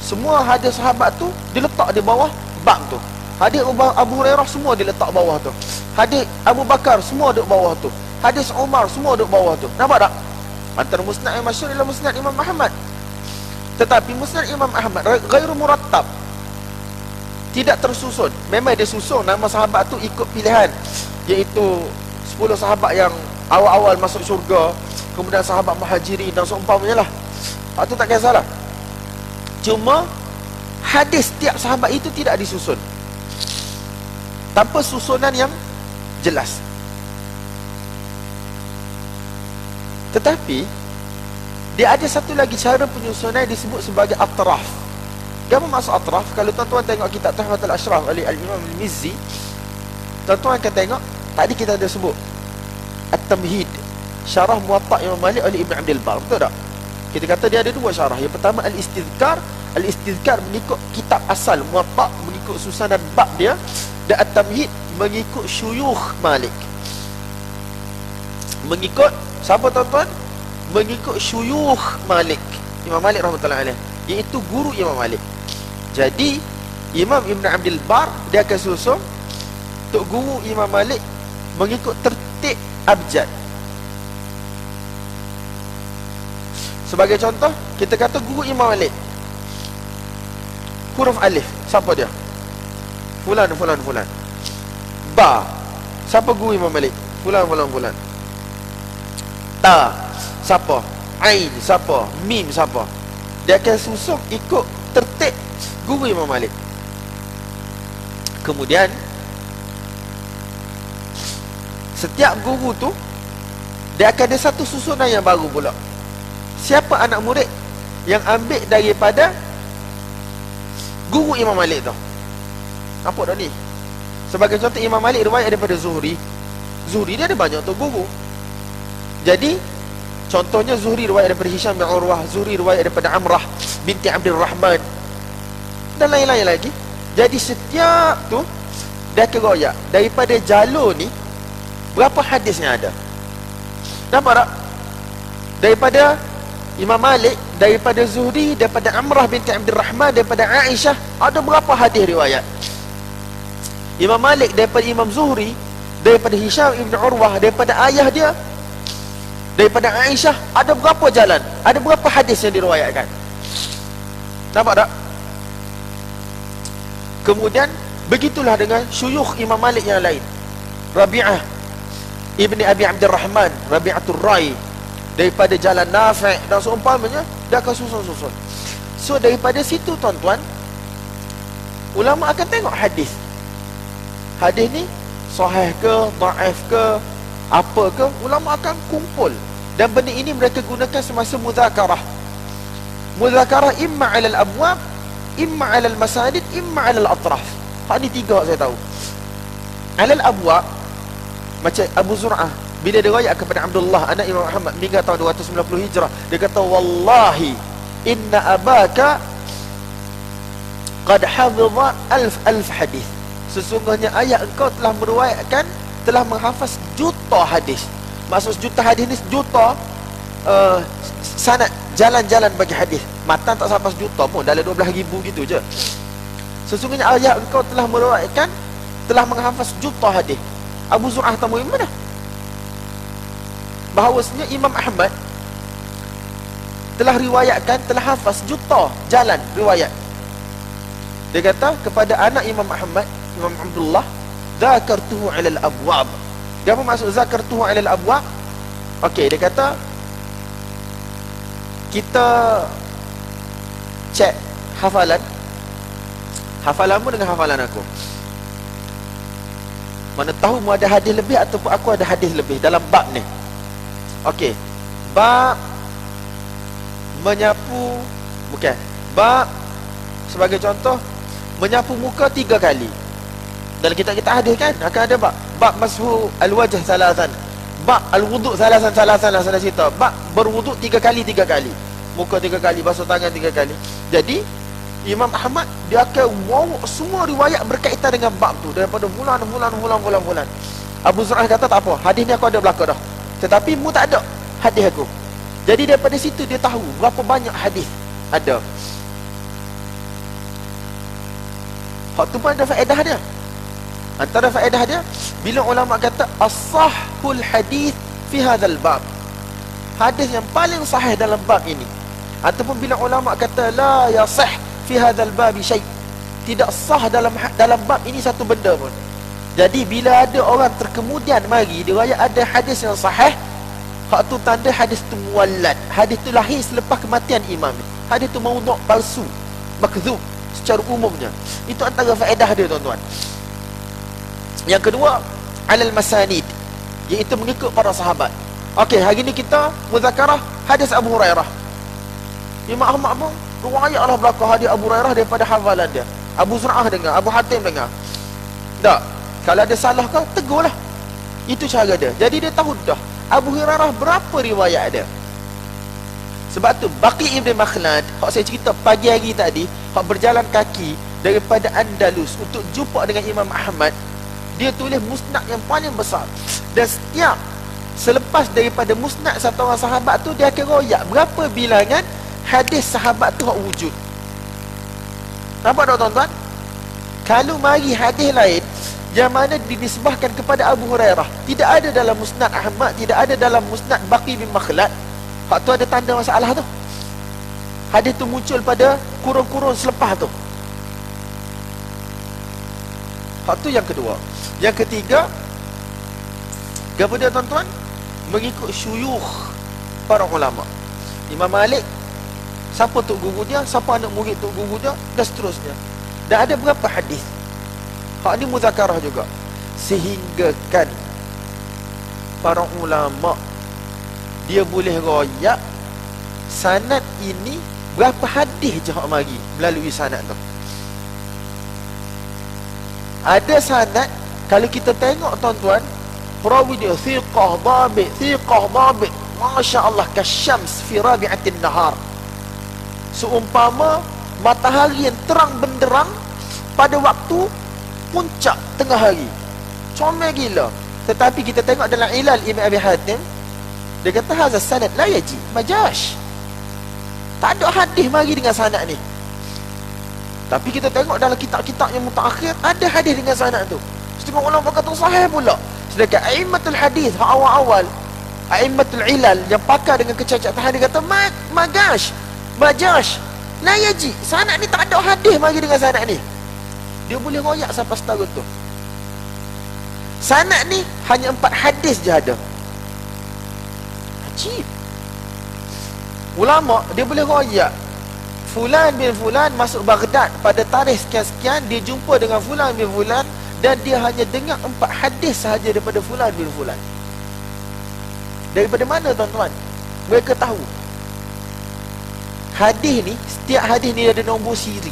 semua hadis sahabat tu diletak di bawah bab tu. Hadis Abu Hurairah semua diletak bawah tu. Hadis Abu Bakar semua duduk bawah tu. Hadis Umar semua duduk bawah tu. Nampak tak? Antara musnad yang masyhur ialah musnad Imam Ahmad. Tetapi musnad Imam Ahmad ghairu murattab, tidak tersusun. Memang dia susun nama sahabat tu ikut pilihan, iaitu 10 sahabat yang awal-awal masuk syurga, kemudian sahabat muhajirin dan seumpamanya lah. Itu tak kisahlah. Cuma hadis tiap sahabat itu tidak disusun tanpa susunan yang jelas. Tetapi dia ada satu lagi cara penyusunan yang disebut sebagai atraf. Apa maksud atraf? Kalau tuan-tuan tengok kitab Tuhfatul Ashraf oleh Al-Imam Al-Mizzi, tuan-tuan akan tengok tadi kita ada sebut At-Tamhid, syarah Muwatta' Imam Malik oleh Ibn Abdul Bar, betul tak? Kita kata dia ada dua syarah. Yang pertama Al-Istidhkar. Al-Istidhkar mengikut kitab asal Muwatta', mengikut susunan bab dia, dan At-Tamhid mengikut syuyukh Malik. Mengikut siapa tuan-tuan? Mengikut syuyukh Malik, Imam Malik rahmatullahi alaih, iaitu guru Imam Malik. Jadi Imam Ibn Abdul Bar dia akan susun untuk guru Imam Malik mengikut tertib abjad. Sebagai contoh, kita kata guru Imam Malik, huruf alif, siapa dia? Fulan, fulan, fulan. Ba, siapa guru Imam Malik? Fulan, fulan, fulan. Ta, siapa? Ain, siapa? Mim, siapa? Dia akan susun ikut tertib guru Imam Malik. Kemudian setiap guru tu dia akan ada satu susunan yang baru pula. Siapa anak murid yang ambil daripada guru Imam Malik tu? Nampak tak ni? Sebagai contoh, Imam Malik riwayat daripada Zuhri. Zuhri dia ada banyak tu guru. Jadi contohnya Zuhri riwayat daripada Hisham bin Urwah, Zuhri riwayat daripada Amrah binti Abdul Rahman, dan lain-lain lagi. Jadi setiap tu dia akan royak daripada jalur ni berapa hadis yang ada. Nampak tak? Daripada Imam Malik, daripada Zuhri, daripada Amrah binti Abdul Rahman, daripada Aisyah, ada berapa hadis riwayat? Imam Malik daripada Imam Zuhri, daripada Hisham ibn Urwah, daripada ayah dia, daripada Aisyah, ada berapa jalan? Ada berapa hadis yang diriwayatkan? Nampak tak? Kemudian begitulah dengan syuyukh Imam Malik yang lain. Rabi'ah ibni Abi Abdul Rahman, Rabi'atul Rai, daripada jalan Nafi' dan seumpamanya, dia akan susun-susun. So daripada situ tuan-tuan, ulama akan tengok hadis. Hadis ni sahih ke, dhaif ke, apa ke, ulama akan kumpul. Dan benda ini mereka gunakan semasa muzakarah. Muzakarah imma 'ala al-abwab, imma 'ala al-masanid, imma 'ala al-atraf. Hak ni tiga saya tahu. 'Ala al-abwab macam Abu Zur'ah, bila dia riwayat kepada Abdullah anak Imam Ahmad meninggal tahun 290 Hijrah, dia kata wallahi inna abaka qad hafidha alf hadis. Sesungguhnya ayah engkau telah meriwayatkan, telah menghafaz juta hadis. Maksud juta hadis ni juta sanad, jalan-jalan bagi hadis. Matan tak sampai juta pun, dalam 12,000 gitu je. Sesungguhnya ayah engkau telah meriwayatkan telah menghafaz juta hadis. Abu Zur'ah Tamimi mana? Bahawasanya Imam Ahmad telah riwayatkan, telah hafaz juta jalan riwayat. Dia kata kepada anak Imam Ahmad, Imam Abdullah, zakartuhu 'ala al-abwab. Dia apa maksud zakartuhu 'ala al-abwab? Okey, dia kata kita cek hafalanmu dengan hafalan aku. Mana tahu mu ada hadis lebih ataupun aku ada hadis lebih dalam bab ni. Okey. Bab menyapu, bukan. Bab sebagai contoh, menyapu muka 3 kali. Dalam kitab-kitab hadis kan akan ada bab mashu al-wajh salasan. Bab al-wudu' salasan lah sana cerita. Bab berwuduk 3 kali. Muka 3 kali, basuh tangan 3 kali. Jadi Imam Ahmad dia akan semua riwayat berkaitan dengan bab tu daripada bulan. Abu Zur'ah kata tak apa, hadis ni aku ada belaka dah. Tetapi mu tak ada hadis aku. Jadi daripada situ dia tahu berapa banyak hadis ada. Hak tu pun ada faedah dia. Antara faedah dia, bila ulama kata as-sahhul hadis fi hadzal bab, hadis yang paling sahih dalam bab ini, ataupun bila ulama kata la yasih fi hadzal bab syai', tidak sah dalam bab ini satu benda pun. Jadi bila ada orang terkemudian mari diriwayat ada hadis yang sahih, hak tu tanda hadis tu muwallad, hadis tu lahir selepas kematian imam. Hadis tu maudhu', palsu, makdzub secara umumnya. Itu antara faedah dia, tuan-tuan. Yang kedua, alal masanid, iaitu mengikut para sahabat. Okey, hari ni kita muzakarah hadis Abu Hurairah. Imam Ahmad pun riwayatlah belaka hadis Abu Hurairah daripada hafalan dia. Abu Zur'ah dengar, Abu Hatim dengar. Tak, kalau ada salah ke, tegurlah. Itu cara dia. Jadi dia tahu dah Abu Hurairah berapa riwayat dia. Sebab tu Baqi Ibn Makhlad, hak saya cerita pagi hari tadi, hak berjalan kaki daripada Andalus untuk jumpa dengan Imam Ahmad, dia tulis musnad yang paling besar. Dan setiap selepas daripada musnad satu orang sahabat tu, dia akan royak berapa bilangan hadis sahabat tu hak wujud. Nampak tak, tuan-tuan? Kalau mari hadis lain yang mana dinisbahkan kepada Abu Hurairah, tidak ada dalam musnad Ahmad, tidak ada dalam musnad Baqi bin Makhlad, hak tu ada tanda masalah tu. Hadis tu muncul pada kurun-kurun selepas tu. Hak tu yang kedua. Yang ketiga, kepada tuan-tuan, mengikut syuyukh para ulama. Imam Malik, siapa tok guru dia, siapa anak murid tok guru dia, dan seterusnya. Dan ada berapa hadis. Hak ni muzakarah juga. Sehingga kan para ulama dia boleh royak sanad ini berapa hadis je hak mari melalui sanad tu. Ada sanad, kalau kita tengok, tuan-tuan, perawi dia thiqah dhabit, Masya Allah, kasyams fi rabi'atin nahar, seumpama matahari yang terang benderang pada waktu puncak tengah hari. Comel gila. Tetapi kita tengok dalam Ilal Ibn Abi Hatim, dia kata hazal sanad la yaji, majash, tak ada hadis mari dengan sanad ni. Tapi kita tengok dalam kitab-kitab yang mutaakhir ada hadis dengan sanad tu. Setengah ulama kata sahih pula. Sedangkan a'immatul hadis awal-awal, a'immatul ilal yang pakar dengan kecacatan hadis kata majash, la yaji, sanad ni tak ada hadis mari dengan sanad ni. Dia boleh royak sampai setahun tu. Sanad ni hanya 4 hadis je ada. Ajib. Ulama dia boleh royak Fulan bin Fulan masuk Baghdad pada tarikh sekian-sekian, dia jumpa dengan Fulan bin Fulan, dan dia hanya dengar 4 hadis sahaja daripada Fulan bin Fulan. Daripada mana, tuan-tuan? Mereka tahu hadis ni, setiap hadis ni ada nombor siri.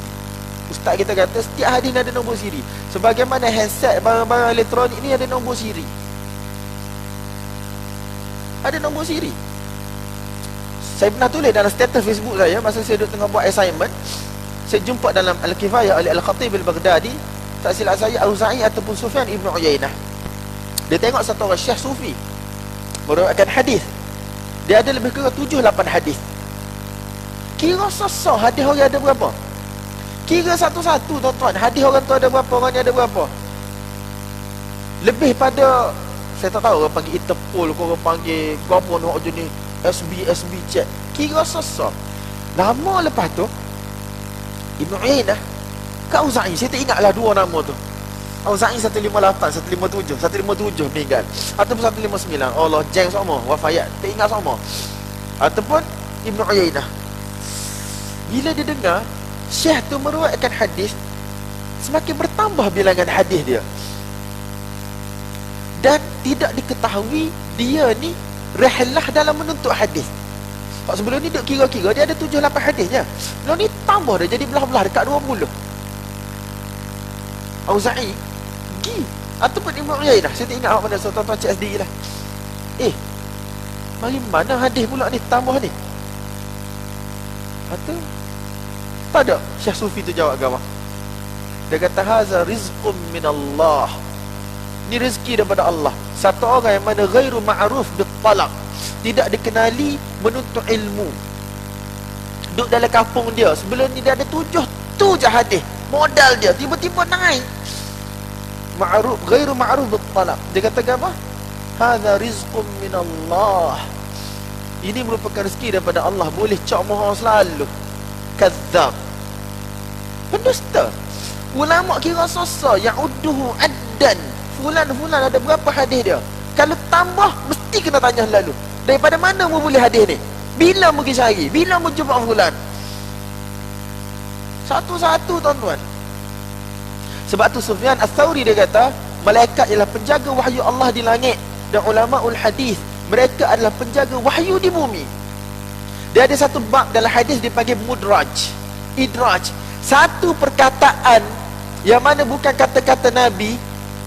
Ustaz kita kata setiap hadis ni ada nombor siri. Sebagaimana handset, barang-barang elektronik ni ada nombor siri. Ada nombor siri. Saya pernah tulis dalam status Facebook saya masa saya duduk tengah buat assignment. Saya jumpa dalam Al-Kifayah oleh Al-Khatib Al-Baghdadi, tak silap saya Auza'i ataupun Sufyan Ibn Uyainah. Dia tengok satu orang syekh sufi meriwayatkan hadis. Dia ada lebih kurang 7-8 hadis. Kira sosok hadis orang ada berapa? Kira satu-satu, tuan-tuan. Hadis orang tu ada berapa, orang ni ada berapa. Lebih pada, saya tak tahu orang panggil Interpol, orang panggil apa nak jenis SB check. Kira sasa. Lama lepas tu Ibn Uyainah kat Auza'i, saya tak ingatlah dua nama tu. Auza'i 158, 157 meninggal. Ataupun 159. Allah, jeng sama, wafat, tak ingat sama. Ataupun Ibn Uyainah. Bila dia dengar Syekh tu meriwayatkan hadis, semakin bertambah bilangan hadis dia. Dan tidak diketahui dia ni rihlah dalam menuntut hadis. Sebelum ni duk kira-kira dia ada 7-8 hadisnya. Sebelum ni tambah dia jadi belah-belah dekat 20. Auza'i pergi ataupun Ibn Uyainah, saya tak ingat awak mana, so tuan-tuan cek sendiri lah. Mari mana hadis pula ni tambah ni? Atau tak ada. Syekh Sufi tu jawab agama. Dia kata haza rizqum minallah. Ni rezeki daripada Allah. Satu orang yang mana ghairu ma'ruf bittalaq, tidak dikenali menuntut ilmu, duduk dalam kampung dia. Sebelum ni dia ada 7 tu je hadis, modal dia tiba-tiba naik. Ma'ruf, ghairu ma'ruf bittalaq. Dia kata apa? Hadza rizqum minallah. Ini merupakan rezeki daripada Allah. Boleh cak mohon selalu. Kadzab, pendusta. Ulama kira sasa yang udduhu addan. Fulan ada berapa hadis dia? Kalau tambah mesti kena tanya lalu, daripada mana mu boleh hadis ni? Bila mu pergi cari? Bila mu jumpa fulan? Satu-satu tuan-tuan. Sebab tu Sufyan Ats-Tsauri dia kata, malaikat ialah penjaga wahyu Allah di langit, dan ulamaul hadis mereka adalah penjaga wahyu di bumi. Dia ada satu bab dalam hadis dipanggil mudraj, idraj. Satu perkataan yang mana bukan kata-kata Nabi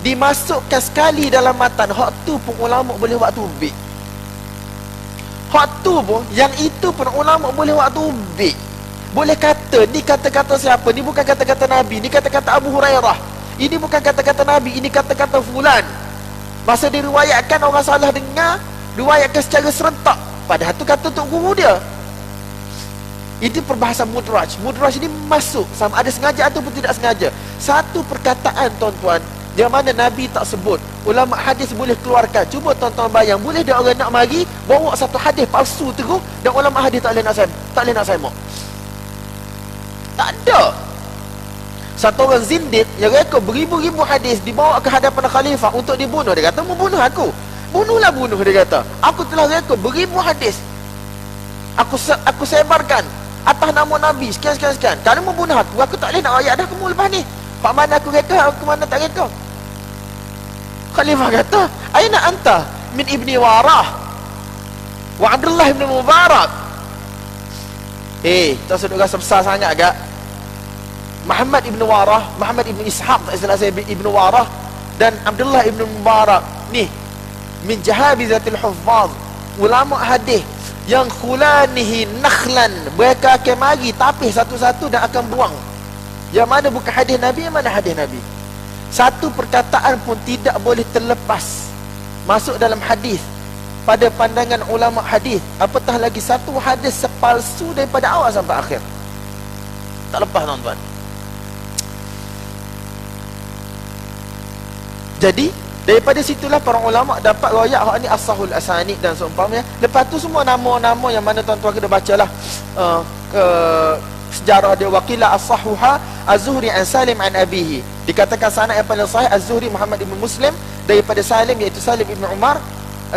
dimasukkan sekali dalam matan. Hak tu pun ulama boleh waktu ubik. Hak tu pun, yang itu pun ulama boleh waktu ubik. Boleh kata ni kata-kata siapa? Ni bukan kata-kata Nabi, ni kata-kata Abu Hurairah. Ini bukan kata-kata Nabi, ini kata-kata fulan. Masa diriwayatkan orang salah dengar, riwayatkan secara serentak, padahal tu kata untuk guru dia. Itu perbahasan mudraj. Mudraj ni masuk, sama ada sengaja ataupun tidak sengaja. Satu perkataan tuan-tuan yang mana Nabi tak sebut, ulama hadis boleh keluarkan. Cuba tuan-tuan bayang, boleh dia orang nak mari bawa satu hadis palsu terus, dan ulama hadis tak boleh nak semak. Tak ada. Satu orang zindik yang rekod beribu-ribu hadis dibawa ke hadapan khalifah untuk dibunuh. Dia kata, membunuh aku. Bunuh, dia kata. Aku telah rekod beribu hadis. Aku sebarkan atas nama Nabi sekian. Kalau membunuh aku tak boleh nak ayat dah kamu lepas ni. Pak mana aku reka, aku mana tak reka. Khalifah kata, aina anta min ibni Warah wa Abdullah ibn Mubarak. Tak sedut rasa besar sangat agak. Muhammad ibn Warah, Muhammad ibn Ishaq, tak salah saya, ibn Warah, dan Abdullah ibn Mubarak ni min jahabizatil huffaz, ulama hadis yang khulanihi nakhlan, mereka akan mari tapis satu-satu dan akan buang. Yang mana bukan hadis Nabi, yang mana hadis Nabi. Satu perkataan pun tidak boleh terlepas masuk dalam hadis pada pandangan ulama hadis. Apatah lagi satu hadis sepalsu daripada awal sampai akhir. Tak lepas tuan-tuan. Jadi daripada situlah para ulama dapat riwayat hak ni as-sahul asanid dan seumpamanya. Lepas tu semua nama-nama yang mana tuan-tuan kena bacalah sejarah dia. Waqila as-sahuha az-Zuhri an Salim an abihi. Dikatakan sanad yang paling sahih az-Zuhri Muhammad ibn Muslim daripada Salim, iaitu Salim ibn Umar,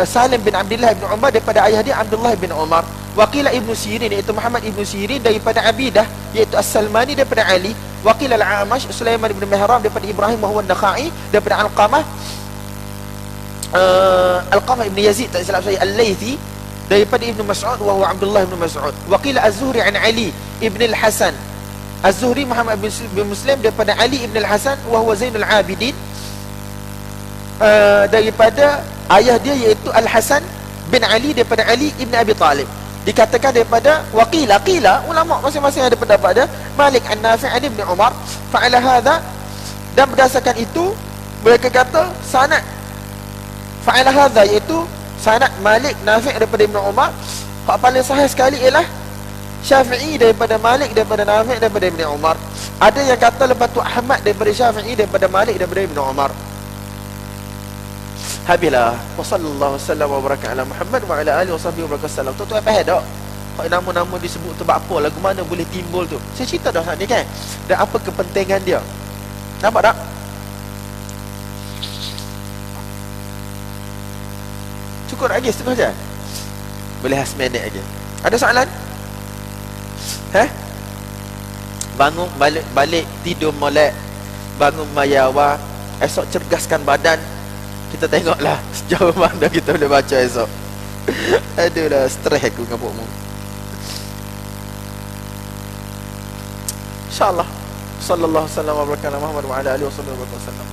Salim bin Abdullah ibn Umar daripada ayah dia Abdullah bin Umar. Waqila ibn Sirin, iaitu Muhammad ibn Sirin daripada Abidah, iaitu As-Salmani daripada Ali. Waqila al-Amash Sulaiman ibn Mihran daripada Ibrahim wa huwa an-Nakhai daripada Alqamah, Alqamah ibn Yazid tak salah saya Al-Laythi daripada Ibn Mas'ud wa huwa Abdullah ibn Mas'ud. Waqila az-Zuhri an Ali ibn al-Hasan, az-Zuhri Muhammad bin Muslim daripada Ali ibn al-Hasan wa huwa Zainul Abidin, daripada ayah dia iaitu Al-Hasan bin Ali daripada Ali ibn Abi Talib. Dikatakan daripada waqila, ulama masing-masing ada pendapat dia, Malik an Nafi' an Ibn Umar fa'ala hadha, dan berdasarkan itu mereka kata sanad fa'ala hadha iaitu sanad Malik Nafi' daripada Ibn Umar. Hak paling sahih sekali ialah Syafi'i daripada Malik daripada Nafi' daripada Ibn Umar. Ada yang kata lepas tu Ahmad daripada Syafi'i daripada Malik daripada Ibn Umar. Habislah. Wassallallahu wasallam wa baraka ala Muhammad wa ala alihi wasahbihi wa barakatuh. Tuan-tuan faham tak? Kalau nama-nama disebut tu buat apa, lagu mana boleh timbul tu? Saya cerita dah saat ni kan. Dan apa kepentingan dia? Nampak tak? Cukup lagi setengah jam? Boleh minit lagi. Ada soalan? Bangun balik tidur molek, bangun mayawa, esok cergaskan badan. Kita tengoklah sejauh mana kita boleh baca esok. Aduh dah stres aku dengan pokmu. InsyaAllah. Sallallahu alaihi wasallam wa barakatuh Muhammad wa ala alihi wasallam.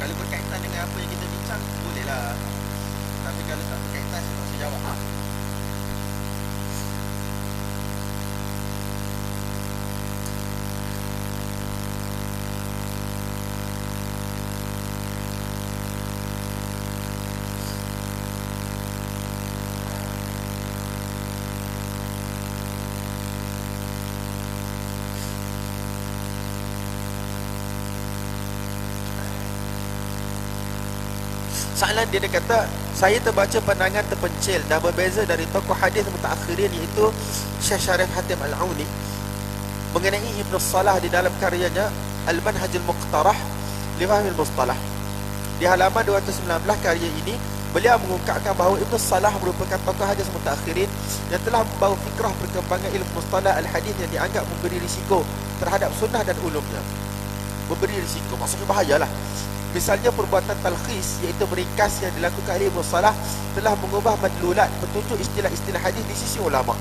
Kalau berkaitan dengan apa yang kita bincang, bolehlah. Tapi kalau tak berkaitan, saya tak bisa jawab. Soalan dia kata, saya terbaca pandangan terpencil dan berbeza dari tokoh hadis mutaakhirin iaitu Syekh Syarif Hatim Al-Auni mengenai Ibn Salah di dalam karyanya Al-Manhajul Muqtarah li Fahmil Mustalah. Di halaman 219 karya ini, beliau mengungkapkan bahawa Ibn Salah merupakan tokoh hadis mutaakhirin yang telah membawa fikrah perkembangan ilmu mustalah al-hadis yang dianggap memberi risiko terhadap sunnah dan ulumnya. Memberi risiko, maksudnya bahayalah. Misalnya perbuatan talkhis, iaitu meringkas yang dilakukan oleh Ibn Salah telah mengubah madlulat petunjuk istilah-istilah hadis di sisi ulama.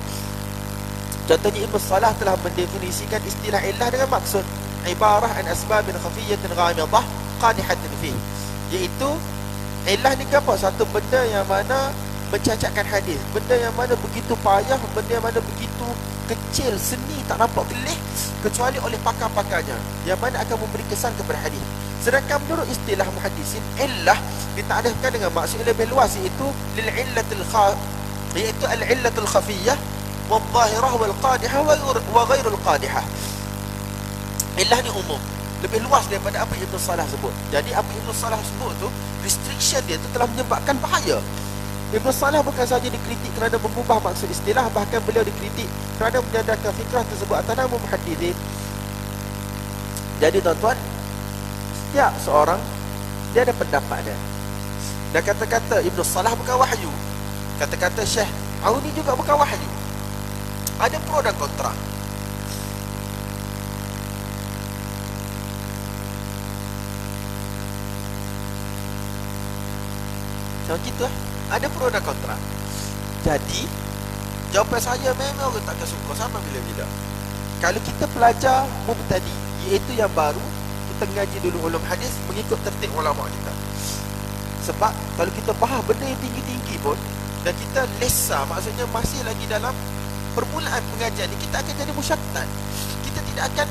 Contohnya Ibn Salah telah mendefinisikan istilah illah dengan maksud ibarah an asbabin khafiyyatin ghamidah qadihatin fih, iaitu illah ni apa? Satu benda yang mana mencacatkan hadis, benda yang mana begitu payah, benda yang mana begitu kecil, seni, tak nampak gelih kecuali oleh pakar-pakarnya, yang mana akan memberi kesan kepada hadis. Sedangkan menurut istilah muhaddisin, illah ditakdirkan dengan maksud lebih luas, iaitu lil illatil iaitu al illatul khafiyyah wal zahirah wal qadihah wa ghairul qadihah. Illah ni umum, lebih luas daripada apa Ibn Salah sebut. Jadi apa Ibn Salah sebut tu, restriction dia tu telah menyebabkan bahaya. Ibn Salah bukan sahaja dikritik kerana mengubah maksud istilah, bahkan beliau dikritik kerana menyandarkan fikrah tersebut atas nama muhaddithin. Jadi tuan-tuan, setiap seorang dia ada pendapat dia. Dan kata-kata Ibn Salah bukan wahyu, kata-kata Syekh Auni juga bukan wahyu. Ada pro dan kontra. Macam gitu lah, ada pro dan kontra. Jadi jawapan saya memang orang takkan suka sama bila-bila. Kalau kita pelajar mubtadi, iaitu yang baru, kita ngaji dulu ulum hadis mengikut tertib ulama kita. Sebab kalau kita faham benda yang tinggi-tinggi pun dan kita lesa, maksudnya masih lagi dalam permulaan pengajian ni, kita akan jadi musyattat. Kita tidak akan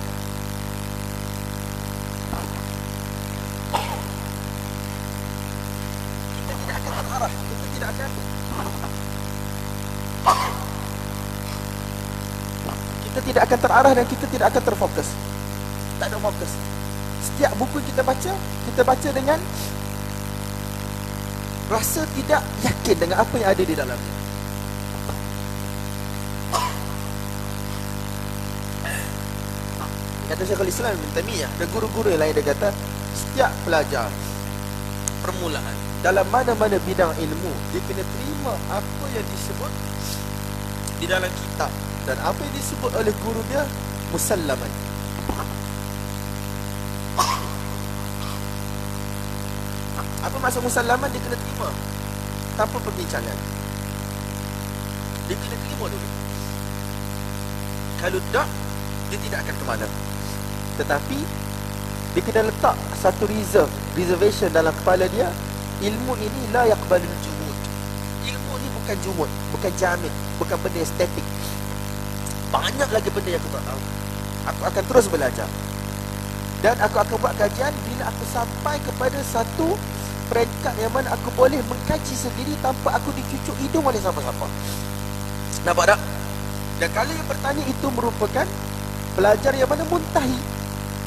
terarah. Kita tidak akan terarah dan kita tidak akan terfokus. Tak ada fokus. Setiap buku kita baca dengan rasa tidak yakin dengan apa yang ada di dalamnya. Kata Syekhul Islam Ibn Taimiyah dan guru-guru yang lain, dia kata setiap pelajar permulaan dalam mana-mana bidang ilmu, dia kena terima apa yang disebut di dalam kitab dan apa yang disebut oleh guru dia musallaman. Apa maksud musallaman? Dia kena terima tanpa perbincangan. Dia kena terima dulu. Kalau tak, dia tidak akan ke mana. Tetapi dia kena letak satu reservation dalam kepala dia. Ilmu ini la yaqbalul jumud. Ilmu ni bukan jumud, bukan jamin, bukan benda estetik. Banyak lagi benda yang aku tak tahu. Aku akan terus belajar. Dan aku akan buat kajian bila aku sampai kepada satu peringkat yang mana aku boleh mengkaji sendiri tanpa aku dicucuk hidung oleh siapa-siapa. Nampak tak? Dan kalau yang bertanya itu merupakan pelajar yang mana muntahi,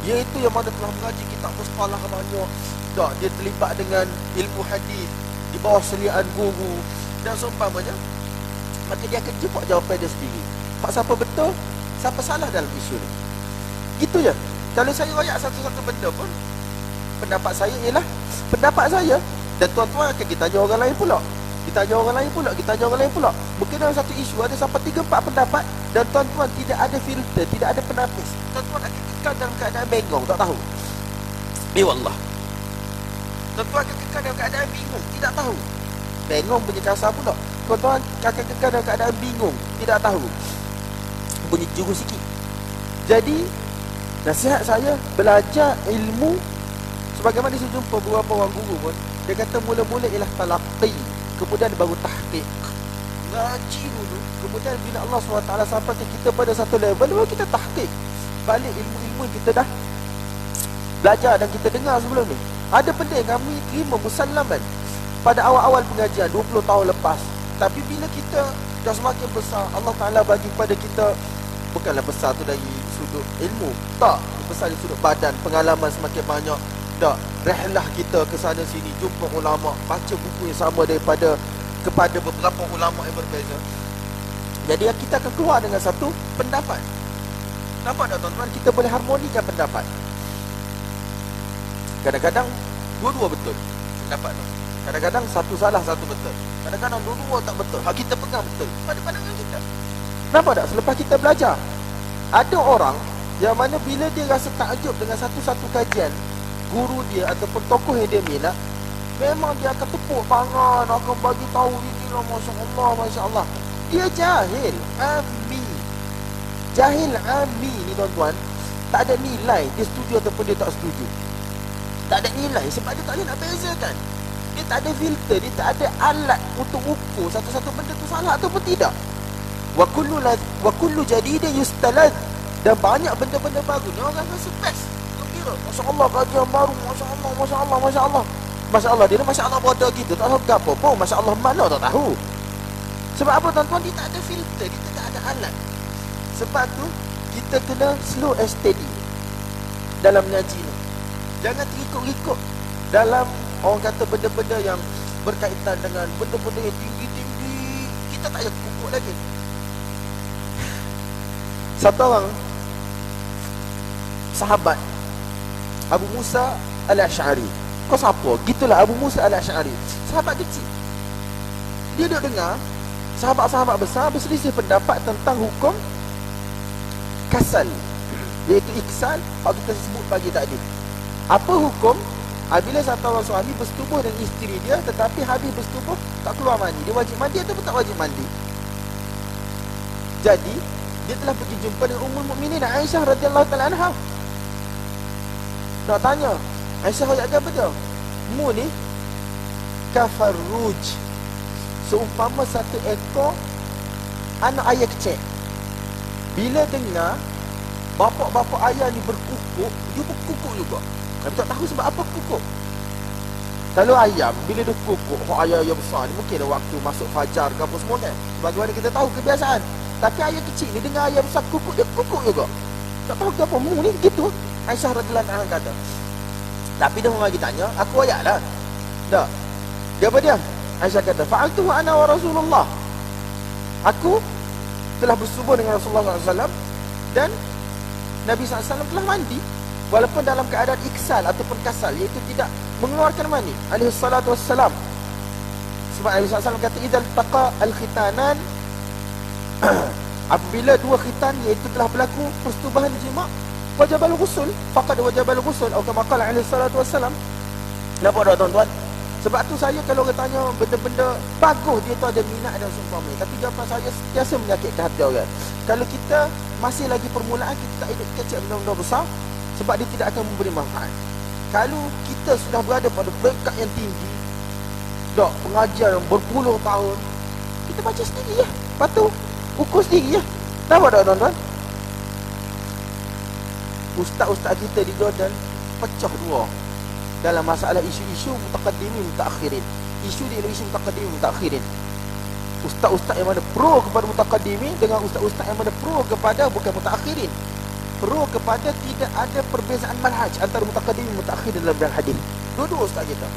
iaitu yang mana telah mengaji kitab mustalah banyak, tak, dia terlibat dengan ilmu hadis di bawah seliaan guru dan seumpamanya, maka dia akan jumpa jawapan dia sendiri. Pak siapa betul, siapa salah dalam isu ni. Gitu je. Kalau saya royak satu-satu benda pun, pendapat saya ialah pendapat saya, dan tuan-tuan akan ditanya orang lain pula, ditanya orang lain pula, ditanya orang lain pula. Mungkin dalam satu isu ada sampai 3-4 pendapat, dan tuan-tuan tidak ada filter, tidak ada penapis. Tuan-tuan akan kekal dalam keadaan bengong, tak tahu. Wallah. Tuan-tuan akan kekal dalam keadaan bingung, tidak tahu. Bengong bunyi kasar pula. Tuan-tuan akan kekal dalam keadaan bingung, tidak tahu. Bunyi juru sikit. Jadi nasihat saya, belajar ilmu. Sebagaimana saya jumpa beberapa orang guru pun, dia kata mula-mula ialah talaqi, kemudian baru tahqiq. Ngaji dulu, kemudian bila Allah SWT sampaikan kita pada satu level, baru kita tahqiq balik ilmu-ilmu yang kita dah belajar dan kita dengar sebelum ni. Ada benda yang kami terima musallaman pada awal-awal pengajian 20 tahun lepas, tapi bila kita dah semakin besar, Allah Ta'ala bagi pada kita, bukanlah besar tu dari sudut ilmu, tak, besar dari sudut badan, pengalaman semakin banyak. Tak, rehlah kita ke sana sini, jumpa ulama, baca buku yang sama kepada beberapa ulama yang berbeza. Jadi kita akan keluar dengan satu pendapat. Nampak tak tuan-tuan, kita boleh harmonikan pendapat. Kadang-kadang dua-dua betul pendapat tu. Kadang-kadang satu salah, satu betul. Kadang-kadang dua-dua tak betul, hak kita pegang betul pada pandangan kita. Nampak tak, selepas kita belajar, ada orang yang mana bila dia rasa takjub dengan satu-satu kajian guru dia ataupun tokoh yang dia minat, memang dia akan tepuk tangan, akan bagi tahu inilah, Masya Allah, Masya Allah. Dia jahil, ami. Jahil ami ni tuan-tuan, tak ada nilai dia setuju ataupun dia tak setuju. Tak ada nilai sebab dia tak boleh nak bezakan. Dia tak ada filter, dia tak ada alat untuk ukur satu-satu benda tu salah ataupun tidak. Wa kullu jadidin yustalad. Dan banyak benda-benda baru ni orang rasa best, gembira. Masya Allah, kajian baru, Masya Allah, Masya Allah, Masya Allah. Masya Allah, dia ni Masya Allah bodoh gitu, tak tahu apa pun. Masya Allah mana tak tahu. Sebab apa tuan-tuan, dia tak ada filter, dia tak ada alat. Sebab tu kita kena slow and steady dalam mengaji ni. Jangan terikut-ikut dalam, orang kata, benda-benda yang berkaitan dengan benda-benda yang tinggi-tinggi. Kita tak payah kukuk lagi. Satu orang sahabat, Abu Musa Al-Ash'ari. Kau siapa? Gitulah Abu Musa Al-Ash'ari, sahabat kecil. Dia duduk dengar sahabat-sahabat besar berselisih pendapat tentang hukum kasal, iaitu iksal, yang kita sebut pagi tadi. Apa hukum apabila satu orang suami bersetubuh dengan isteri dia, tetapi habis bersetubuh tak keluar mandi, dia wajib mandi atau tak wajib mandi? Jadi dia telah pergi jumpa dengan Ummul Mukminin Aisyah radhiyallahu ta'ala anha. Nak tanya, Aisyah ayat apa dia? Mu ni kafarruj, seumpama satu ekor anak ayah kecil. Bila dengar bapak-bapak ayah ni berkukuk, dia berkukuk juga. Tapi tak tahu sebab apa kukuk. Kalau ayam, bila dia kukuk, ayah yang besar ni, mungkin ada waktu masuk fajar ke apa semua kan, bagaimana kita tahu kebiasaan. Tapi ayah kecil ni dengar ayah besar kukuk, dia kukuk juga. Tak tahu apa mu ni gitu. Aisyah radhiyallahu anha kata. Tapi dia orang lagi tanya, aku ayat lah. Tak. Dia apa dia? Aisyah kata, fa'altuhu ana wa Rasulullah. Aku telah bersubuh dengan Rasulullah SAW dan Nabi SAW telah mandi, walaupun dalam keadaan iksal ataupun kasal, iaitu tidak mengeluarkan mani, alaihi salatu wassalam. Sebab Nabi SAW kata, idzal taqa al-khitanan, apabila dua khitan iaitu telah berlaku persetubuhan jima', wajibal ghusl, faqad wajibal ghusl, atau kama qala alaihi salatu wassalam. Nampak tak tuan-tuan? Sebab tu saya kalau orang tanya benda-benda bagus, dia tu ada minat dan seumpama. Tapi jawapan saya sentiasa menyakitkan hati orang. Kalau kita masih lagi permulaan, kita tak ikut kecil benda-benda besar, sebab dia tidak akan memberi manfaat. Kalau kita sudah berada pada peringkat yang tinggi, dah pengajar yang berpuluh tahun, kita baca sendiri ya. Lepas tu ukur sendiri ya. Nampak tak tuan-tuan? ustaz-ustaz kita di Jordan pecah dua dalam masalah isu-isu mutaqaddimin mutaakhirin. Isu di Indonesia mutaqaddimin mutaakhirin. Ustaz-ustaz yang mana pro kepada mutaqaddimin dengan ustaz-ustaz yang mana pro kepada bukan mutaakhirin. Pro kepada tidak ada perbezaan manhaj antara mutaqaddimin mutaakhirin dalam bidang hadis. Dua-dua ustaz kita.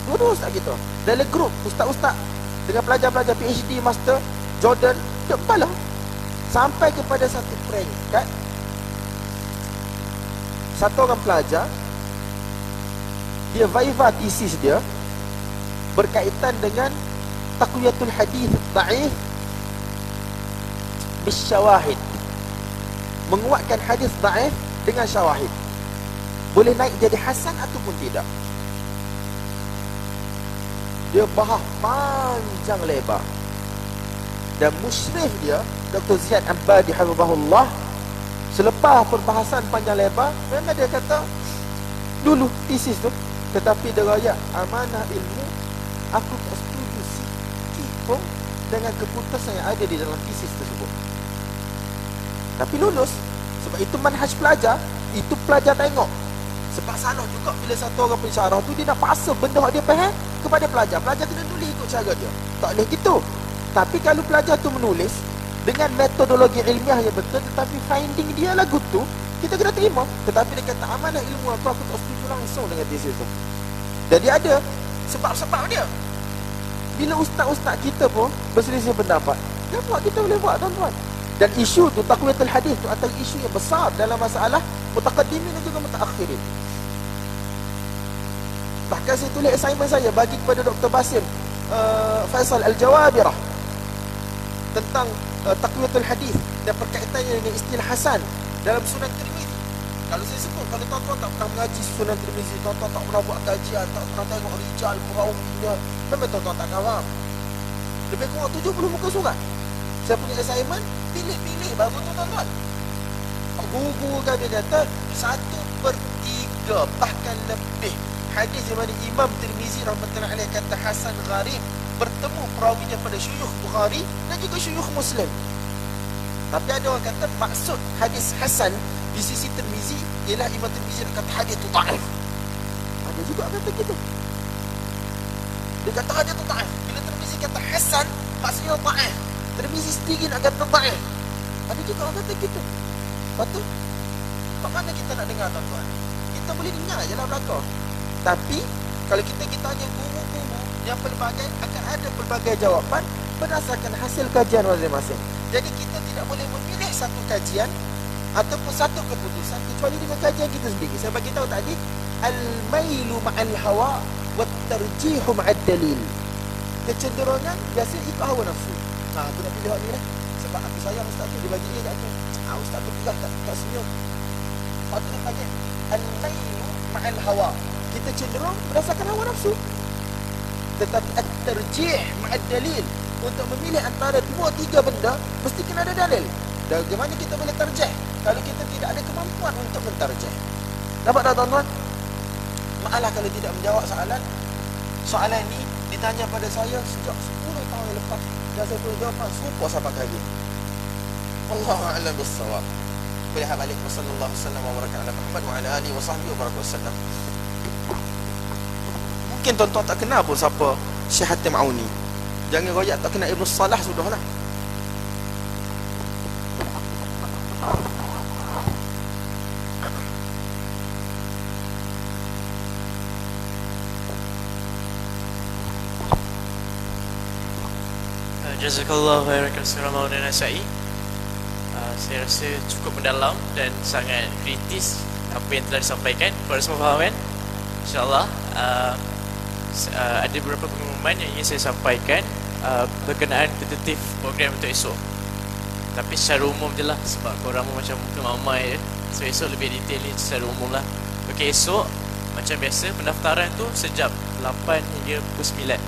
Dua-dua ustaz kita. Dalam grup ustaz-ustaz dengan pelajar-pelajar PhD master Jordan tak kepala. Sampai kepada satu prank kan. Satu orang pelajar dia viva thesis dia berkaitan dengan taqwiyatul hadis dhaif bisyawahid, menguatkan hadis dhaif dengan syawahid, boleh naik jadi hasan ataupun tidak. Dia bahas panjang lebar dan musyrif dia Dr. Ziyad Ambadi hafizahullah, selepas perbahasan panjang lebar memang dia kata dulu tesis tu, tetapi dia raya amanah ilmu, aku tak setuju sikit pun dengan keputusan yang ada di dalam tesis tersebut. Tapi lulus. Sebab itu manhaj pelajar, itu pelajar tengok. Sebab salah juga bila satu orang pensyarah tu dia nak paksa benda yang dia faham kepada pelajar. Pelajar kena tulis ikut cara dia. Tak boleh gitu. Tapi kalau pelajar tu menulis dengan metodologi ilmiah yang betul, tetapi finding dia lagu tu, kita kena terima. Tetapi dia kata amanah ilmu aku tak setuju langsung dengan tesis tu. Dan dia ada sebab-sebab dia. Bila ustaz-ustaz kita pun berselisih pendapat, kenapa kita boleh buat tuan-tuan? Dan isu tu, taqwiyatul hadis tu antara isu yang besar dalam masalah mutaqaddimin dan juga mutaakhirin. Bahkan saya tulis assignment saya bagi kepada Dr. Basim Faisal Al-Jawabirah tentang taqwiyatul hadis dan perkaitannya dengan istilah hasan dalam Sunan Tirmizi. Kalau saya sebut, kalau tuan-tuan tak pernah mengaji Sunan Tirmizi, tuan-tuan tak pernah buat kajian, tak pernah tengok rijal, perawinya, memang tuan-tuan tak faham. Lebih kurang 70 muka surat. Saya punya assignment, pilih-pilih baru tu tuan-tuan. Guru kami kata 1/3 bahkan lebih hadis di mana Imam Tirmizi rahmatullahi alaih kata hasan gharib bertemu perawinya pada syuyukh Bukhari dan juga syuyukh Muslim. Tapi ada orang kata maksud hadis hasan di sisi Tirmizi ialah Imam Tirmizi kata hadis tu dhaif. Ada juga kata gitu. Dia kata hadis tu dhaif. Bila Tirmizi kata hasan, maksudnya dhaif. Tirmizi sendiri nak kata dhaif. Ada juga orang kata gitu. Betul? Kat mana kita nak dengar tuan-tuan? Kita boleh dengar je lah belakang. Tapi kalau kita tanya guru-guru yang pelbagai, akan ada pelbagai jawapan berdasarkan hasil kajian masing-masing. Jadi kita tidak boleh memilih satu kajian ataupun satu keputusan kecuali dengan kajian kita sendiri. Saya bagi tahu tadi, al-mailu ma'al hawa wat tarjihu ma'ad dalil. Kecenderungan biasa ikut hawa nafsu. Aku nak pilih hak ni lah sebab aku sayang ustaz tu, dia bagi dia kat aku. Ustaz tu pegang tak senyum. Patut dia panggil al-mailu ma'al hawa. Kita cenderung berdasarkan hawa nafsu. Tetapi at-tarjih ma'ad dalil, untuk memilih antara 2-3 benda mesti kena ada dalil. Dan bagaimana kita boleh tarjih kalau kita tidak ada kemampuan untuk mentarjih? Dapat tak tuan-tuan? Maaflah kalau tidak menjawab soalan. Soalan ni ditanya pada saya sejak 10 tahun yang lepas dan saya boleh jawapan serupa sampai kali ini. Wallahu a'lam bis-shawab. Boleh balik sallallahu alaihi wasallam wa baraka ala Muhammad wa ala alihi wa sahbihi wa baraka wasallam. Mungkin tuan-tuan tak kenal pun siapa Syekh Hatim Auni. Jangan royak tak kenal Ibn Salah sudahlah. Jazakallah khairan katsiran Maulana Sa'i. Saya rasa cukup mendalam dan sangat kritis apa yang telah disampaikan kepada semua fahaman. InsyaAllah ada beberapa pengumuman yang ingin saya sampaikan berkenaan tentatif program untuk esok. Tapi secara umum je lah sebab korang macam muka mamai je. So esok lebih detail ni secara umum lah. Okay, esok macam biasa pendaftaran tu sejam 8 hingga pukul 9.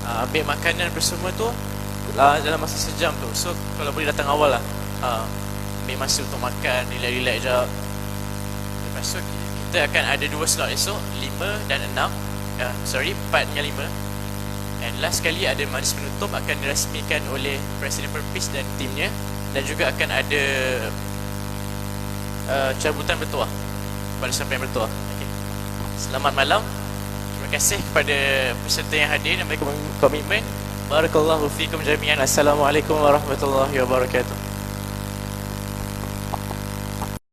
Ambil makanan bersama tu dalam masa sejam tu. So kalau boleh datang awal lah, ambil masa untuk makan, relax-relax je. Lepas tu kita akan ada 2 slot esok, 5 dan 6. 4 dengan 5. And last sekali ada majlis penutup akan dirasmikan oleh Presiden Perpis dan timnya. Dan juga akan ada cabutan bertuah pada siapa yang bertuah. Okay. Selamat malam. Terima kasih kepada peserta yang hadir dan komitmen. Barakallahu fikum jami'an. Assalamualaikum warahmatullahi wabarakatuh.